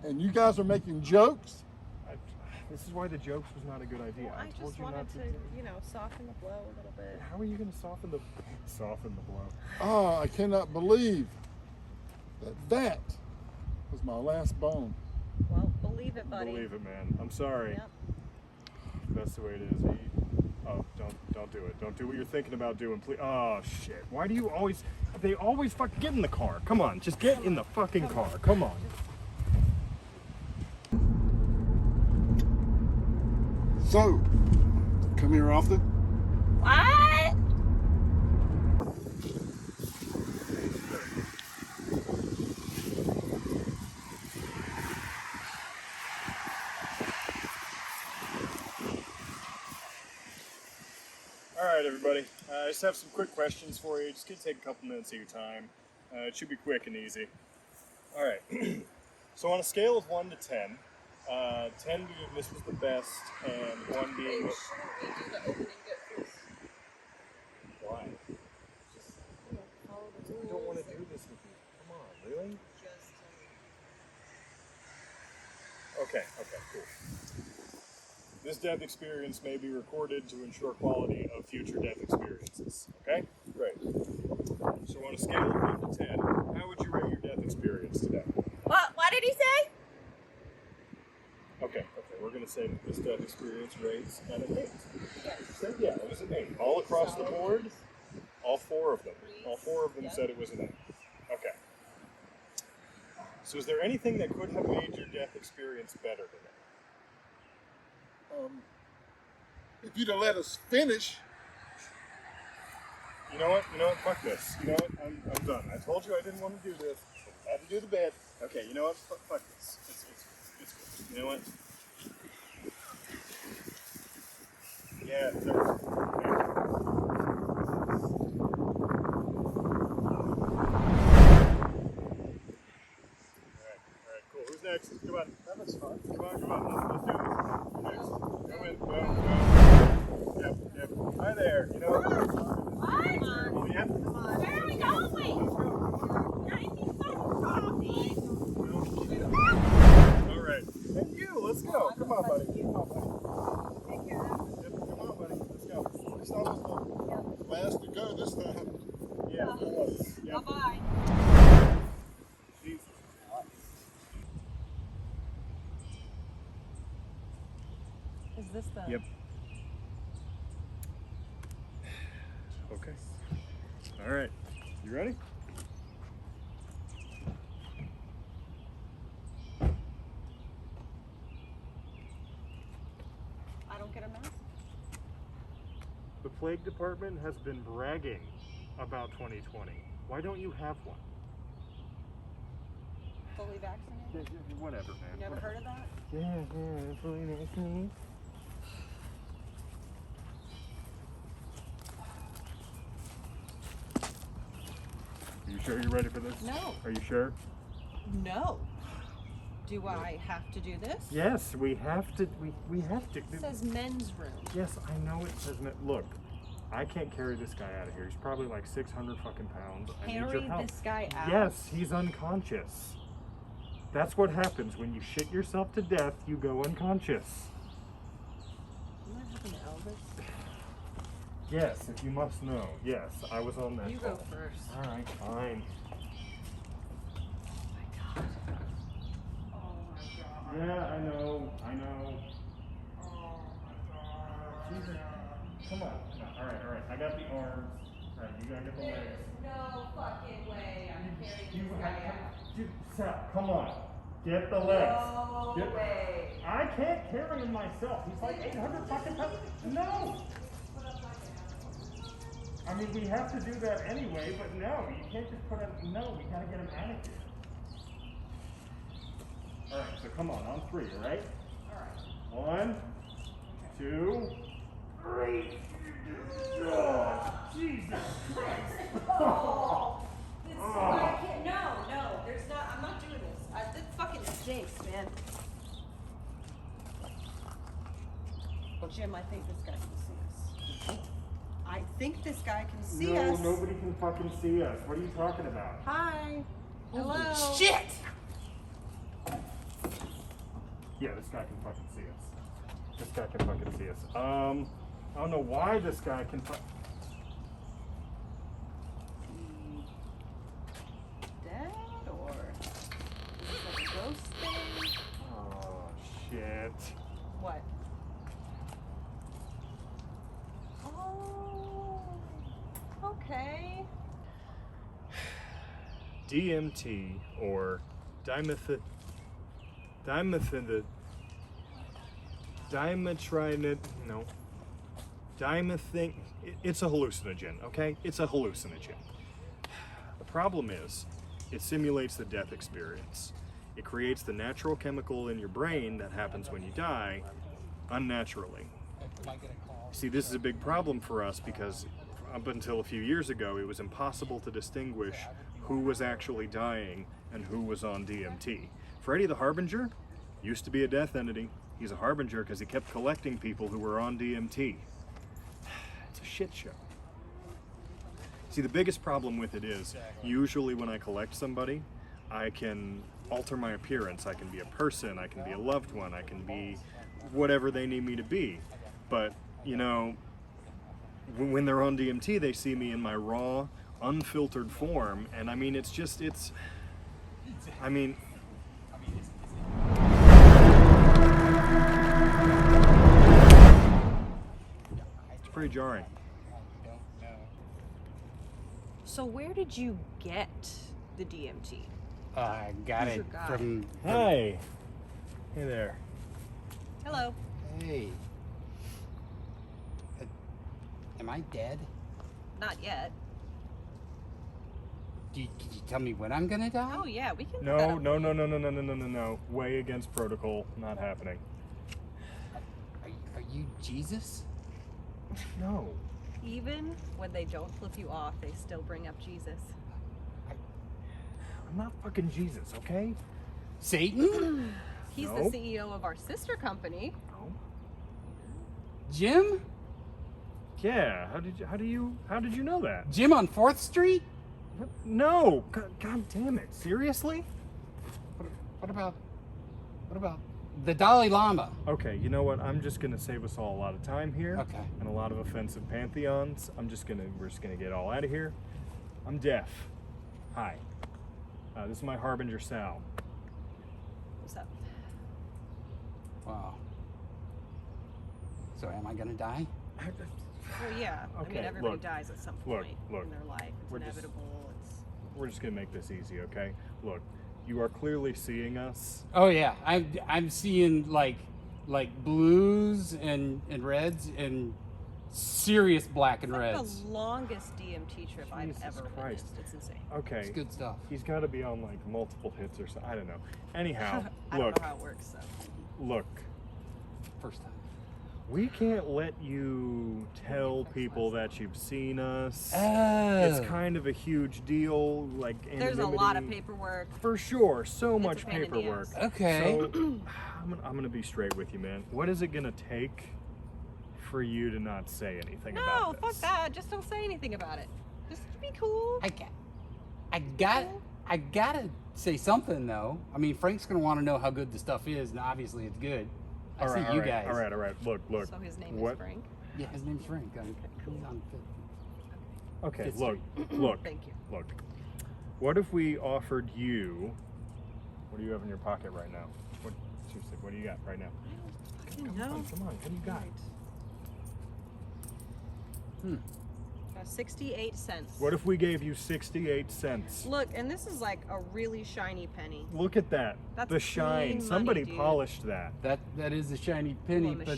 and you guys are making jokes? This is why the jokes was not a good idea. Well, I told just you wanted not to, you know, soften the blow a little bit. How are you going to soften the blow? Oh, I cannot believe that was my last bone. Well, believe it, buddy. Believe it, man. I'm sorry. Yep. That's the way it is. Don't do it. Don't do what you're thinking about doing, please. Oh shit! Why do you always? They always fucking get in the car. Come on, just get in the fucking car. Come on. So, come here often? What? All right, everybody. I just have some quick questions for you. Just gonna take a couple minutes of your time. It should be quick and easy. All right. So on a scale of 1 to 10, 10 being this was the best, and 1 being. Why? Just, I don't want to do this with you. Come on, really? Okay, cool. This death experience may be recorded to ensure quality of future death experiences. Okay? Great. So on a scale of 1 to 10, how would you rate your death experience today? What did he say? Okay, we're going to say that this death experience rates at an 8. Said, yeah, it was an 8. All across the board, all 4 of them. All 4 of them said it was an 8. Okay. So is there anything that could have made your death experience better today? If you'd have let us finish. You know what? Fuck this. You know what? I'm done. I told you I didn't want to do this. I had to do the bed. Okay, you know what? Fuck this. It's good. You know what? Yeah, Alright, cool. Who's next? Come on. That looks fun. Come on. Let's do this. Who's next? Go in. Yep. Hi there. You know what? Yep. Where are we going? All right. And you, let's go. Come on, buddy. Take care. Yep. Come on, buddy. Let's go. It's almost the last to go this time. Yeah. Yep. Bye-bye. Jesus. Is this the... Yep. Okay. All right. You ready? I don't get a mask? The plague department has been bragging about 2020. Why don't you have one? Fully vaccinated? Whatever, man. You never heard of that? Yeah, fully vaccinated. Are you sure you're ready for this? No. Are you sure? No. Do I have to do this? Yes, we have to. We have to. It says men's room. Yes, I know it says men. Look, I can't carry this guy out of here. He's probably like 600 fucking pounds. I need your Carry help. this guy out? Yes, he's unconscious. That's what happens when you shit yourself to death. You go unconscious. What happened to Elvis? Yes, if you must know. Yes, I was on that You call. go first. All right, fine. Yeah, I know. Oh my God. Jesus. Come on. All right. I got the arms. All right, you gotta get the legs. No fucking way I'm carrying You this guy out. Dude, Sal, come on. Get the legs. No way. I can't carry him myself. He's like 800 fucking pounds. No. I mean, we have to do that anyway, but no, you can't just put him. No, we gotta get him out of here. All right, so come on 3, all right? All right. 1, 2, 3. Oh, Jesus Christ. Oh, I can't. No, there's not. I'm not doing this. This fucking stinks, man. Well, Jim, I think this guy can see us. I think this guy can see us. No, nobody can fucking see us. What are you talking about? Hi. Hello. Shit! Yeah, this guy can fucking see us. This guy can fucking see us. I don't know why this guy can Dead or is this like a ghost thing? Oh, shit. What? Oh, okay. DMT or dimethyl it's a hallucinogen, okay? It's a hallucinogen. The problem is, it simulates the death experience. It creates the natural chemical in your brain that happens when you die, unnaturally. See, this is a big problem for us because up until a few years ago, it was impossible to distinguish who was actually dying and who was on DMT. Freddy the Harbinger used to be a death entity. He's a harbinger because he kept collecting people who were on DMT. It's a shit show. See, the biggest problem with it is, usually when I collect somebody, I can alter my appearance. I can be a person, I can be a loved one, I can be whatever they need me to be. But, you know, when they're on DMT, they see me in my raw, unfiltered form, and I mean, it's pretty jarring. So where did you get the DMT? I got Who's it your guy? from. Hi. Hey there. Hello. Hey. Am I dead? Not yet. Could you tell me when I'm gonna die? Oh yeah, we can. No. Way against protocol. Not happening. Are you Jesus? No. Even when they don't flip you off, they still bring up Jesus. I'm not fucking Jesus, okay? Satan? He's No. the CEO of our sister company. No. Jim? Yeah. How did you know that? Jim on 4th Street? No. God damn it. Seriously? What about the Dalai Lama? Okay, you know what? I'm just gonna save us all a lot of time here. Okay. And a lot of offensive pantheons. We're just gonna get all out of here. I'm deaf. Hi. This is my Harbinger Sal. What's up? Wow. So am I gonna die? Well, yeah. I mean, Okay, everybody look, dies at some look, point look. in their life. It's We're just- inevitable. We're just gonna make this easy, okay? Look, you are clearly seeing us. Oh yeah, I'm seeing like blues and reds and serious black and It's like reds. the longest DMT trip I've ever Christ. witnessed. It's insane. Okay. It's good stuff. He's got to be on like multiple hits or something. I don't know. Anyhow, I look. don't know how it works, so. Look. First time. We can't let you tell people that you've seen us. Oh. It's kind of a huge deal, like There's a lot of anonymity. paperwork. For sure, so It's a much pain in the paperwork. ass. Okay. So, I'm gonna be straight with you, man. What is it gonna take for you to not say anything No, about fuck this? that. Just don't say anything about it. Just be cool. I gotta say something though. I mean, Frank's gonna want to know how good the stuff is, and obviously it's good. I see you guys. All right. Look. So his name what? is Frank? Yeah, his name's Frank. He's on Fifth. Okay, Fifth look, Street. look, Thank you. look. What if we offered you? What do you have in your pocket right now? What, seriously, what do you got right now? Come on, what do you got? 68 cents. What if we gave you 68 cents? Look, and this is like a really shiny penny. Look at that. That's the shine. clean Somebody money, dude. polished that. That is a shiny penny, Well,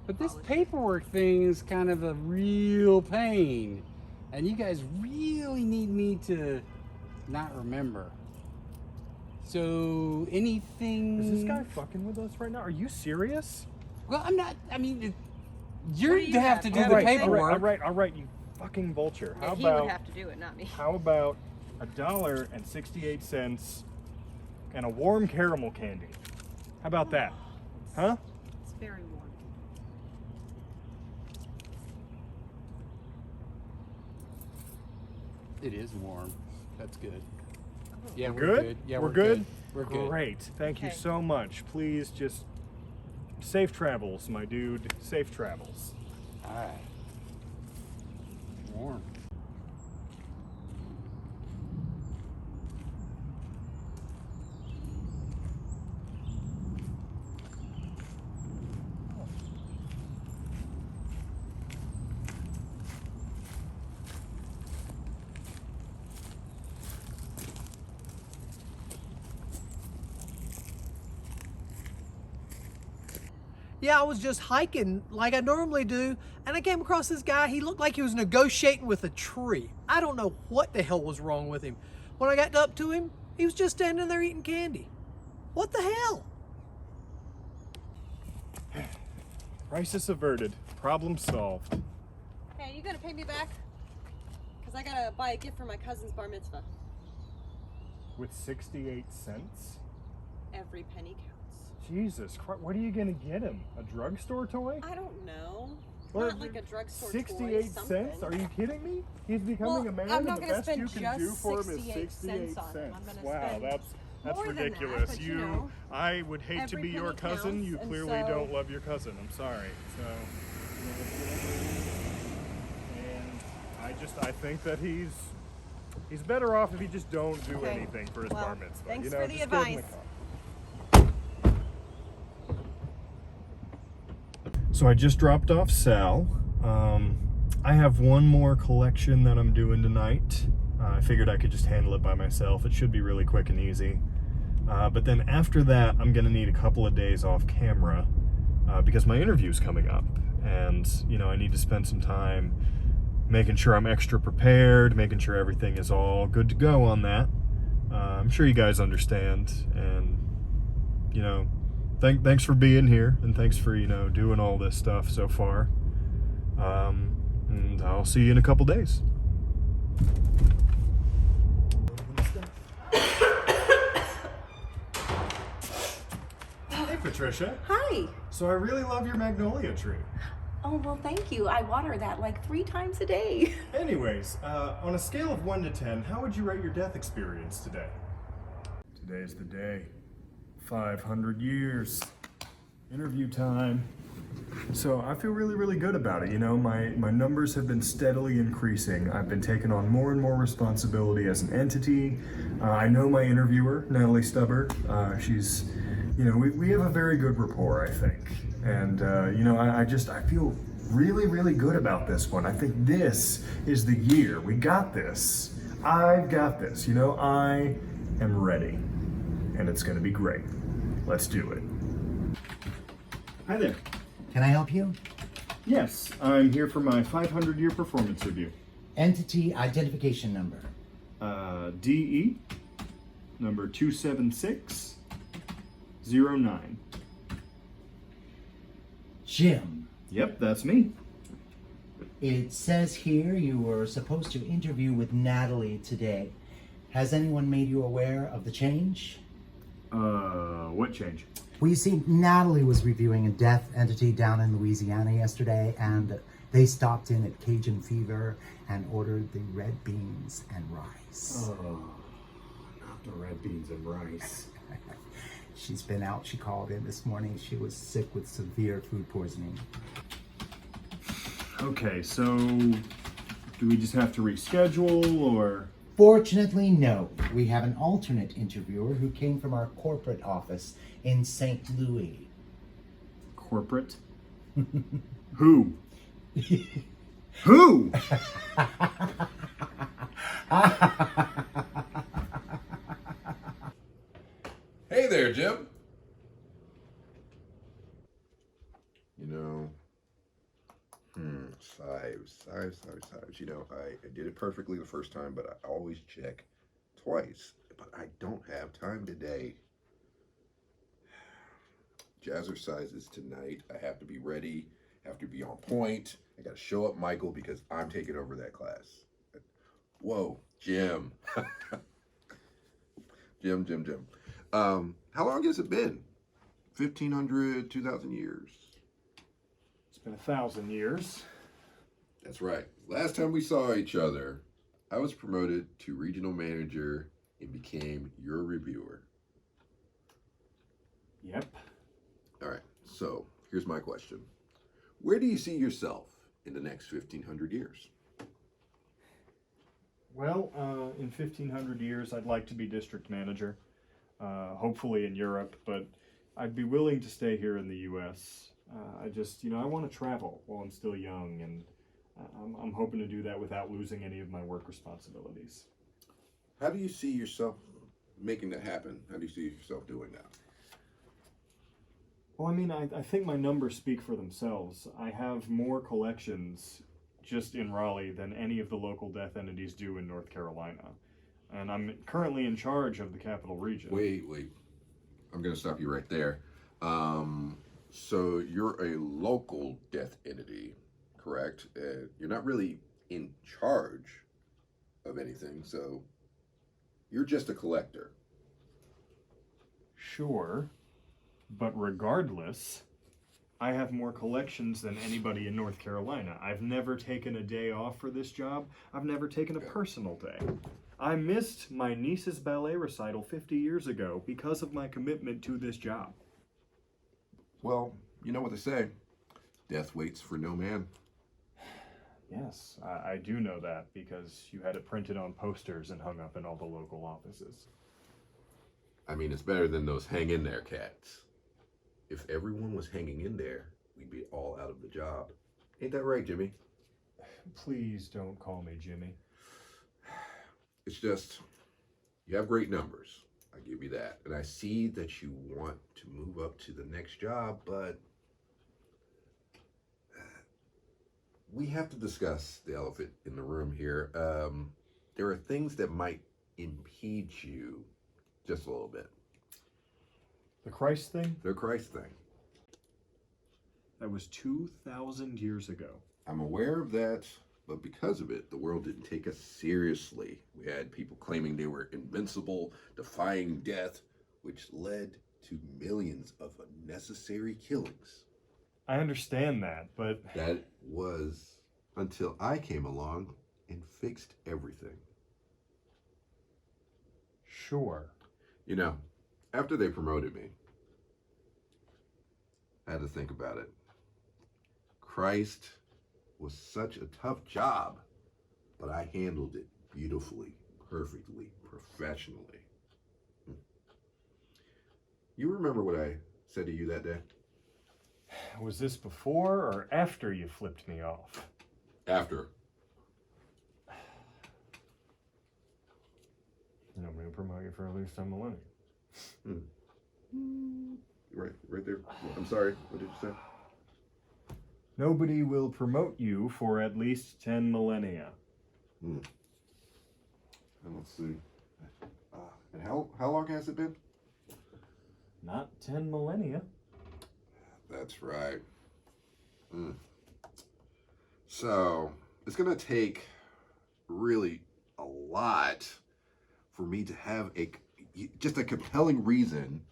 but this paperwork thing is kind of a real pain, and you guys really need me to not remember. So anything? Is this guy fucking with us right now? Are you serious? Well, I'm not. I mean, What you do you have have? to do All the right, paperwork. All right, you fucking vulture. Yeah, How he about would have to do it, not me. How about $1.68 and a warm caramel candy? How about that? Huh? It's very warm. It is warm. That's good. Yeah, We're we're good? good. Yeah, we're good. We're good. Great. Thank you Okay. so much. Please just safe travels, my dude. Safe travels. All right. Warm. Yeah, I was just hiking like I normally do, and I came across this guy. He looked like he was negotiating with a tree. I don't know what the hell was wrong with him. When I got up to him, he was just standing there eating candy. What the hell? Crisis averted. Problem solved. Hey, you gonna pay me back? Because I gotta buy a gift for my cousin's bar mitzvah. With 68 cents? Every penny counts. Jesus Christ, what are you gonna get him? A drugstore toy? I don't know. What, Not like a drugstore 68 toy, cents? Are you kidding me? He's becoming a man, I'm not and the gonna best spend you can just do for him is 68 68 cents on him. I'm gonna Wow, spend that's more than that, ridiculous. but you know, I would hate to every be your penny cousin. counts, You and clearly so- don't love your cousin. I'm sorry. So, and I think that he's better off if he just don't do Okay. anything for his Well, bar mitzvah. thanks you know, for the just give him a advice. call. So I just dropped off Sal. I have one more collection that I'm doing tonight. I figured I could just handle it by myself. It should be really quick and easy. But then after that, I'm gonna need a couple of days off camera because my interview's coming up. And, you know, I need to spend some time making sure I'm extra prepared, making sure everything is all good to go on that. I'm sure you guys understand. And, you know, thanks for being here, and thanks for, you know, doing all this stuff so far. And I'll see you in a couple days. Hey, Patricia. Hi. So I really love your magnolia tree. Oh, well, thank you. I water that like 3 times a day. Anyways, on a scale of 1 to 10, how would you rate your death experience today? Today's the day. 500 years. Interview time. So I feel really, really good about it. You know, my numbers have been steadily increasing. I've been taking on more and more responsibility as an entity. I know my interviewer, Natalie Stubber. She's, you know, we have a very good rapport, I think. And, you know, I feel really, really good about this one. I think this is the year. We got this. I've got this. You know, I am ready. And it's going to be great. Let's do it. Hi there. Can I help you? Yes, I'm here for my 500-year performance review. Entity identification number. DE, number 27609. Jim. Yep, that's me. It says here you were supposed to interview with Natalie today. Has anyone made you aware of the change? What change? Well, you see, Natalie was reviewing a death entity down in Louisiana yesterday, and they stopped in at Cajun Fever and ordered the red beans and rice. Oh, not the red beans and rice. She's been out. She called in this morning. She was sick with severe food poisoning. Okay, so do we just have to reschedule or? Fortunately, no. We have an alternate interviewer who came from our corporate office in St. Louis. Corporate? Who? Who? Hey there, Jim. You know, Sives. You know, I did it perfectly the first time, but I always check twice. But I don't have time today. Jazzercise tonight. I have to be ready, have to be on point. I got to show up Michael because I'm taking over that class. Whoa, Jim. Jim. How long has it been? 1,500, 2,000 years? It's been 1,000 years. That's right. Last time we saw each other, I was promoted to regional manager and became your reviewer. Yep. All right, so here's my question. Where do you see yourself in the next 1,500 years? Well, in 1,500 years, I'd like to be district manager, hopefully in Europe, but I'd be willing to stay here in the U.S. I want to travel while I'm still young, and I'm hoping to do that without losing any of my work responsibilities. How do you see yourself making that happen? How do you see yourself doing that? Well, I mean, I think my numbers speak for themselves. I have more collections just in Raleigh than any of the local death entities do in North Carolina. And I'm currently in charge of the capital region. Wait. I'm going to stop you right there. So you're a local death entity, correct? You're not really in charge of anything, so you're just a collector. Sure, but regardless, I have more collections than anybody in North Carolina. I've never taken a day off for this job. I've never taken a personal day. I missed my niece's ballet recital 50 years ago because of my commitment to this job. Well, you know what they say. Death waits for no man. Yes, I do know that because you had it printed on posters and hung up in all the local offices. I mean, it's better than those hang in there cats. If everyone was hanging in there, we'd be all out of the job. Ain't that right, Jimmy? Please don't call me Jimmy. It's just, you have great numbers. I give you that. And I see that you want to move up to the next job, but we have to discuss the elephant in the room here. There are things that might impede you just a little bit. The Christ thing? The Christ thing. That was 2,000 years ago. I'm aware of that, but because of it, the world didn't take us seriously. We had people claiming they were invincible, defying death, which led to millions of unnecessary killings. I understand that, but... That was until I came along and fixed everything. Sure. You know, after they promoted me, I had to think about it. Christ was such a tough job, but I handled it beautifully, perfectly, professionally. You remember what I said to you that day? Was this before or after you flipped me off? After. And I'm going to promote you for at least 10 millennia. Right there. I'm sorry, what did you say? Nobody will promote you for at least 10 millennia. And let's see. And how long has it been? Not 10 millennia. That's right. So, it's going to take really a lot for me to have just a compelling reason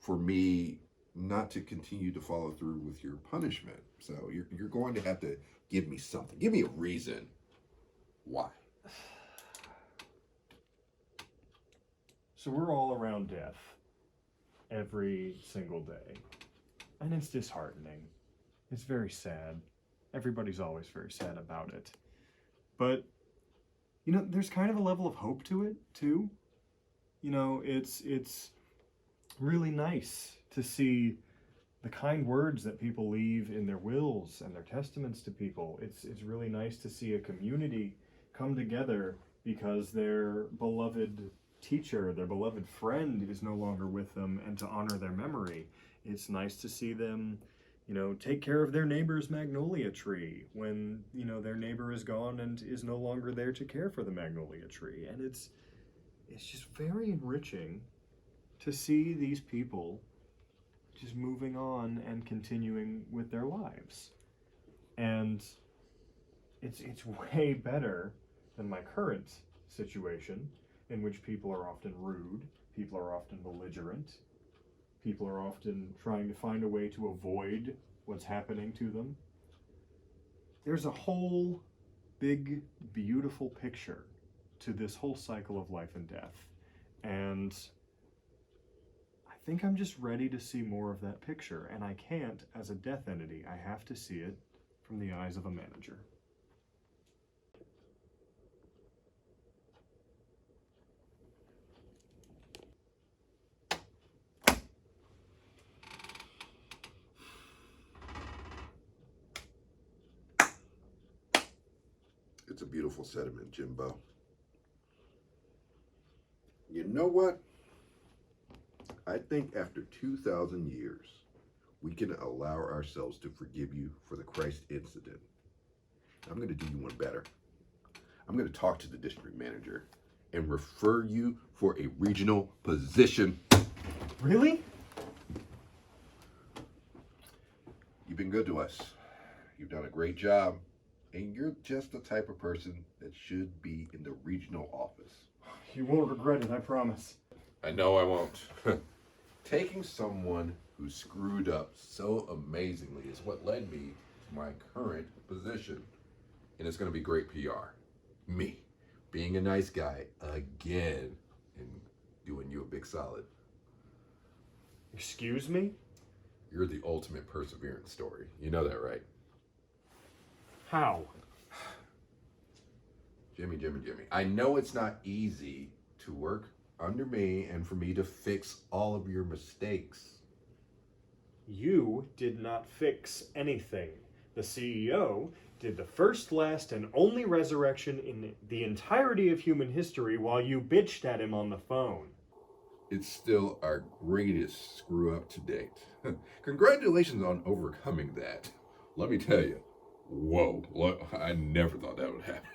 for me not to continue to follow through with your punishment. So you're going to have to give me something. Give me a reason. Why? So we're all around death every single day. And it's disheartening. It's very sad. Everybody's always very sad about it. But, you know, there's kind of a level of hope to it, too. You know, it's really nice to see the kind words that people leave in their wills and their testaments to people. It's really nice to see a community come together because their beloved teacher, their beloved friend is no longer with them, and to honor their memory. It's nice to see them, you know, take care of their neighbor's magnolia tree when, you know, their neighbor is gone and is no longer there to care for the magnolia tree. And it's just very enriching to see these people just moving on and continuing with their lives. And it's way better than my current situation, in which people are often rude, people are often belligerent, people are often trying to find a way to avoid what's happening to them. There's a whole big, beautiful picture to this whole cycle of life and death. And I think I'm just ready to see more of that picture, and I can't as a death entity. I have to see it from the eyes of a manager. It's a beautiful sediment, Jimbo. You know what? I think after 2,000 years, we can allow ourselves to forgive you for the Christ incident. I'm going to do you one better. I'm going to talk to the district manager and refer you for a regional position. Really? You've been good to us. You've done a great job. And you're just the type of person that should be in the regional office. You won't regret it, I promise. I know I won't. Taking someone who screwed up so amazingly is what led me to my current position. And it's going to be great PR. Me, being a nice guy again and doing you a big solid. Excuse me? You're the ultimate perseverance story. You know that, right? How? Jimmy. I know it's not easy to work under me and for me to fix all of your mistakes. You did not fix anything. The CEO did the first, last, and only resurrection in the entirety of human history while you bitched at him on the phone. It's still our greatest screw up to date. Congratulations on overcoming that. Let me tell you. Whoa, I never thought that would happen.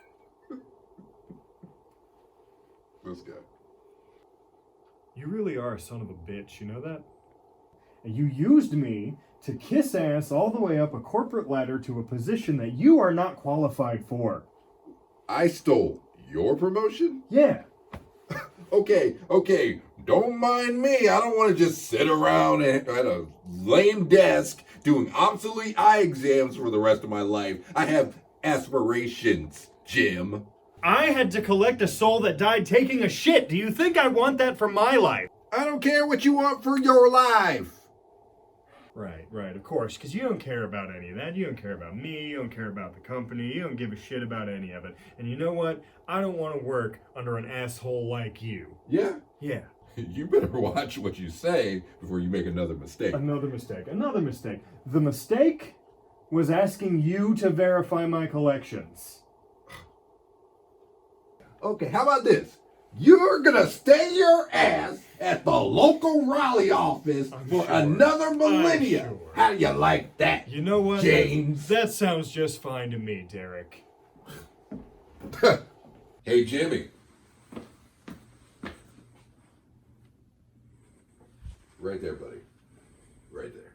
This guy. You really are a son of a bitch, you know that? And you used me to kiss ass all the way up a corporate ladder to a position that you are not qualified for. I stole your promotion? Yeah. Okay, don't mind me. I don't want to just sit around at a lame desk doing obsolete eye exams for the rest of my life. I have aspirations, Jim. I had to collect a soul that died taking a shit. Do you think I want that for my life? I don't care what you want for your life. Right, of course, because you don't care about any of that. You don't care about me, you don't care about the company, you don't give a shit about any of it. And you know what? I don't want to work under an asshole like you. Yeah? Yeah. You better watch what you say before you make another mistake. Another mistake. The mistake was asking you to verify my collections. Okay, how about this? You're gonna stay your ass at the local Raleigh office for another millennia. How do you like that? You know what, James? That sounds just fine to me, Derek. Hey, Jimmy. Right there, buddy. Right there.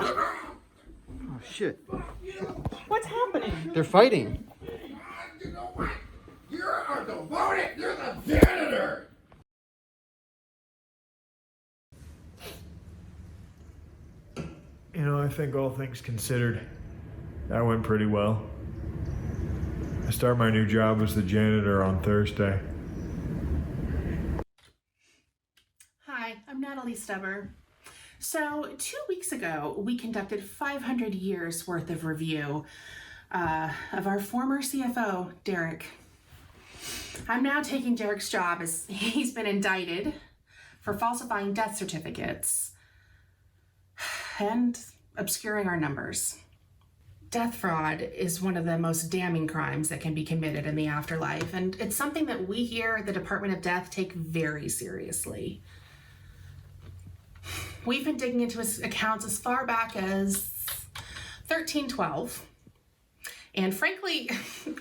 Oh, shit. What's happening? They're fighting. You know what? You're a devoted. You're the janitor. You know, I think all things considered, that went pretty well. I start my new job as the janitor on Thursday. Hi, I'm Natalie Stubber. So 2 weeks ago, we conducted 500 years worth of review of our former CFO, Derek. I'm now taking Derek's job as he's been indicted for falsifying death certificates and obscuring our numbers. Death fraud is one of the most damning crimes that can be committed in the afterlife, and it's something that we here at the Department of Death take very seriously. We've been digging into his accounts as far back as 1312. And frankly,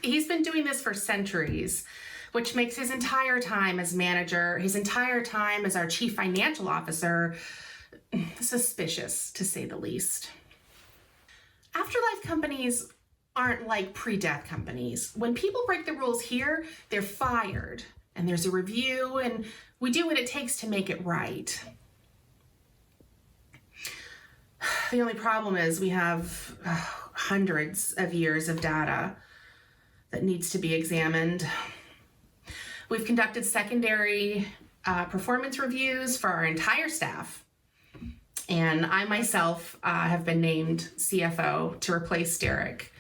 he's been doing this for centuries, which makes his entire time as manager, his entire time as our chief financial officer, suspicious, to say the least. Afterlife companies aren't like pre-death companies. When people break the rules here, they're fired, and there's a review, and we do what it takes to make it right. The only problem is we have hundreds of years of data that needs to be examined. We've conducted secondary performance reviews for our entire staff. And I myself have been named CFO to replace Derek.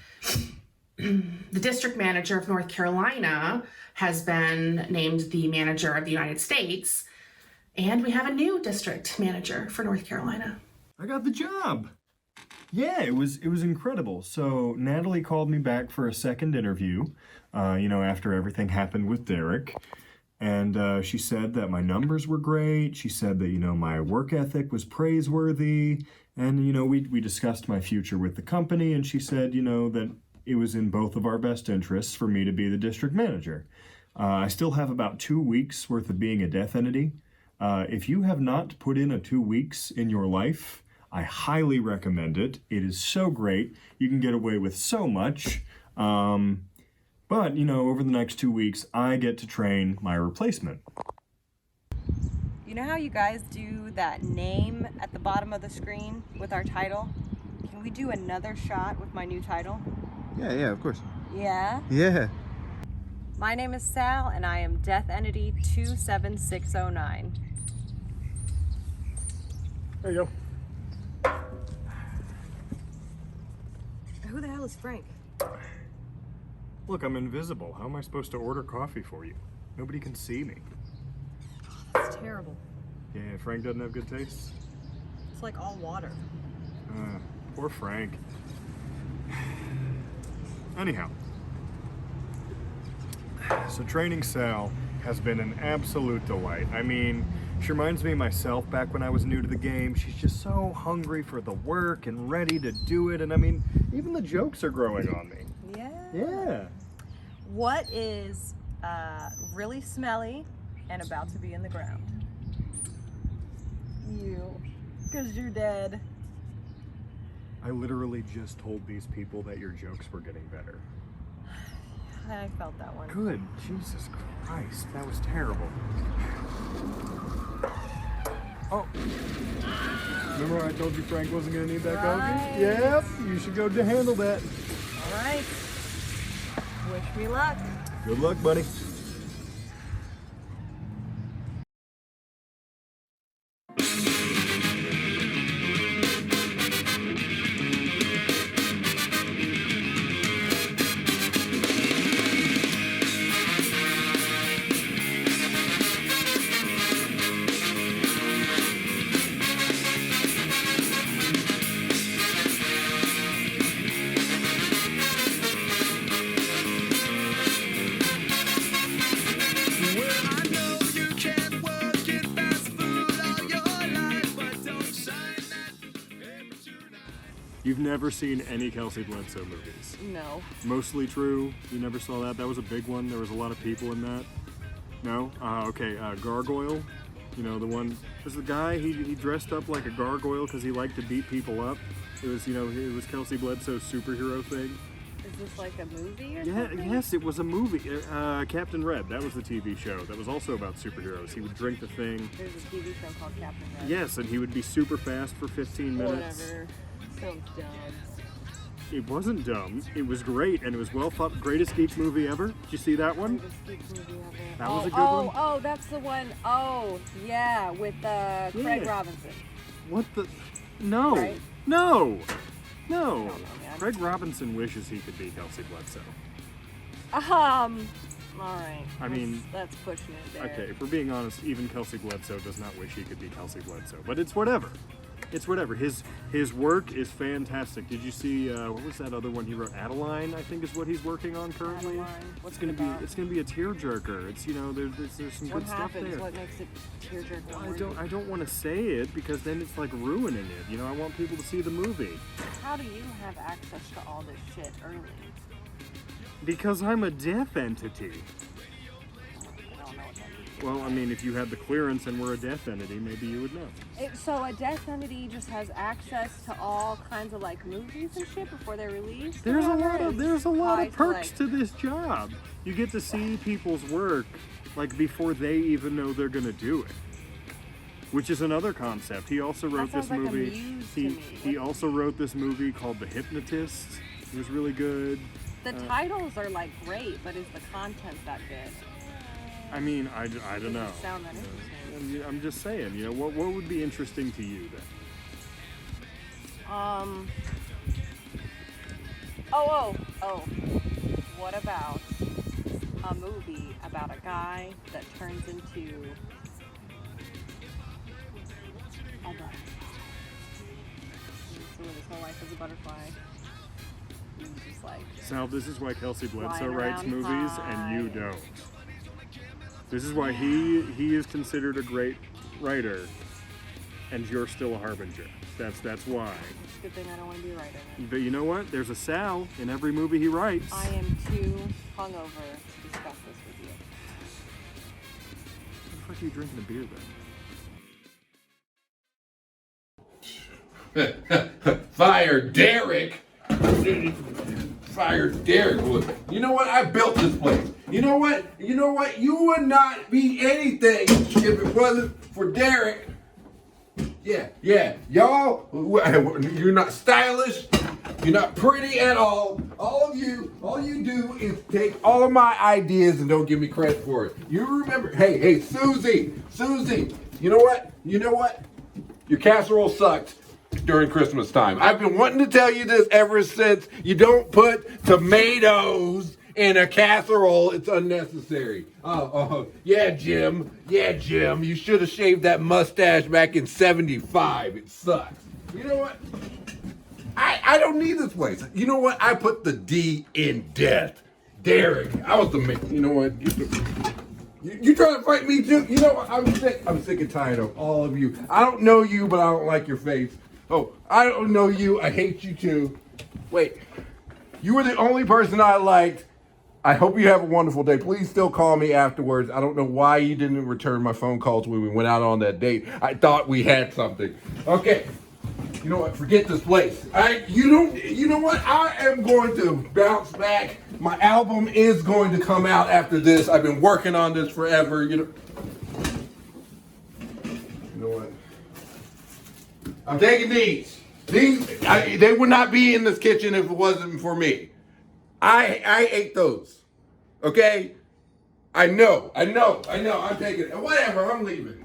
The district manager of North Carolina has been named the manager of the United States. And we have a new district manager for North Carolina. I got the job. Yeah, it was incredible. So Natalie called me back for a second interview, after everything happened with Derek. And she said that my numbers were great. She said that, my work ethic was praiseworthy. And, we discussed my future with the company. And she said, that it was in both of our best interests for me to be the district manager. I still have about 2 weeks worth of being a death entity. If you have not put in a 2 weeks in your life, I highly recommend it. It is so great. You can get away with so much. But, over the next 2 weeks, I get to train my replacement. You know how you guys do that name at the bottom of the screen with our title? Can we do another shot with my new title? Yeah, of course. Yeah? Yeah. My name is Sal, and I am Death Entity 27609. There you go. Who the hell is Frank? Look, I'm invisible. How am I supposed to order coffee for you? Nobody can see me. That's terrible. Yeah, Frank doesn't have good taste? It's like all water. Poor Frank. Anyhow. So training Sal has been an absolute delight. I mean, she reminds me of myself back when I was new to the game. She's just so hungry for the work and ready to do it. And I mean, even the jokes are growing on me. Yeah. What is really smelly and about to be in the ground? You, because you're dead. I literally just told these people that your jokes were getting better. I felt that one. Good. Jesus Christ, that was terrible. Oh. Remember when I told you Frank wasn't going to need that coffee? Yep, you should go to handle that. All right. Wish me luck. Good luck, buddy. You've never seen any Kelsey Bledsoe movies? No. Mostly True, you never saw that? That was a big one. There was a lot of people in that. No? Okay, Gargoyle. The one, there's the guy, he dressed up like a gargoyle because he liked to beat people up. It was, it was Kelsey Bledsoe's superhero thing. Is this like a movie or something? Yes, it was a movie. Captain Red, that was the TV show. That was also about superheroes. He would drink the thing. There's a TV show called Captain Red. Yes, and he would be super fast for 15 minutes. Whatever. So dumb. It wasn't dumb. It was great, and it was well thought. Greatest geek movie ever. Did you see that one? Greatest geek movie ever. That was a good one. Oh, that's the one. Oh, yeah, with Craig Robinson. What the? No. Right? No. No. I don't know, man. Greg Robinson wishes he could be Kelsey Bledsoe. All right. I mean, that's pushing it there. Okay, if we're being honest, even Kelsey Bledsoe does not wish he could be Kelsey Bledsoe. But it's whatever. It's whatever. His work is fantastic. Did you see what was that other one he wrote? Adeline, I think, is what he's working on currently. Adeline. What's It's gonna it be about? it's gonna be a tearjerker. It's there's some What good stuff happens? there. What makes it tearjerker? Well, I don't want to say it because then it's like ruining it. You know, I want people to see the movie. How do you have access to all this shit early? Because I'm a death entity. I don't know what that means. Well, I mean, if you had the clearance and were a death entity, maybe you would know. So a death entity just has access to all kinds of like movies and shit before they're released? There's a lot of perks like, to this job. You get to see people's work like before they even know they're gonna do it, which is another concept. He also wrote this sounds like a movie. muse to me. He also wrote this movie called The Hypnotist. It was really good. The titles are like great, but is the content that good? I mean, I don't know. Doesn't sound that interesting. I'm just saying, you know, what would be interesting to you then? What about a movie about a guy that turns into a butterfly? So his whole life is a butterfly. He's just like Sal, this is why Kelsey Bledsoe flying writes around movies high. and you don't. This is why he is considered a great writer and you're still a Harbinger. That's why. It's a good thing I don't want to be a writer. But you know what? There's a Sal in every movie he writes. I am too hungover to discuss this with you. What the fuck are you drinking a beer then? Fire Derek. Fire Derek. You know what? I built this place. You know what? You would not be anything if it wasn't for Derek. Yeah. Y'all, you're not stylish. You're not pretty at all. All you do is take all of my ideas and don't give me credit for it. You remember, hey, Susie, you know what? Your casserole sucked during Christmas time. I've been wanting to tell you this ever since. You don't put tomatoes in a casserole. It's unnecessary. Yeah, Jim. You should have shaved that mustache back in 75. It sucks. You know what? I don't need this place. You know what? I put the D in death. Derek. I was the man. You know what? You trying to fight me too? You know what? I'm sick and tired of all of you. I don't know you, but I don't like your face. Oh, I don't know you. I hate you too. Wait. You were the only person I liked. I hope you have a wonderful day. Please still call me afterwards. I don't know why you didn't return my phone calls when we went out on that date. I thought we had something. Okay. You know what? Forget this place. You know what? I am going to bounce back. My album is going to come out after this. I've been working on this forever. You know what? I'm taking these. They would not be in this kitchen if it wasn't for me. I ate those. Okay? I know. I'm taking it. Whatever, I'm leaving.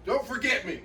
Don't forget me.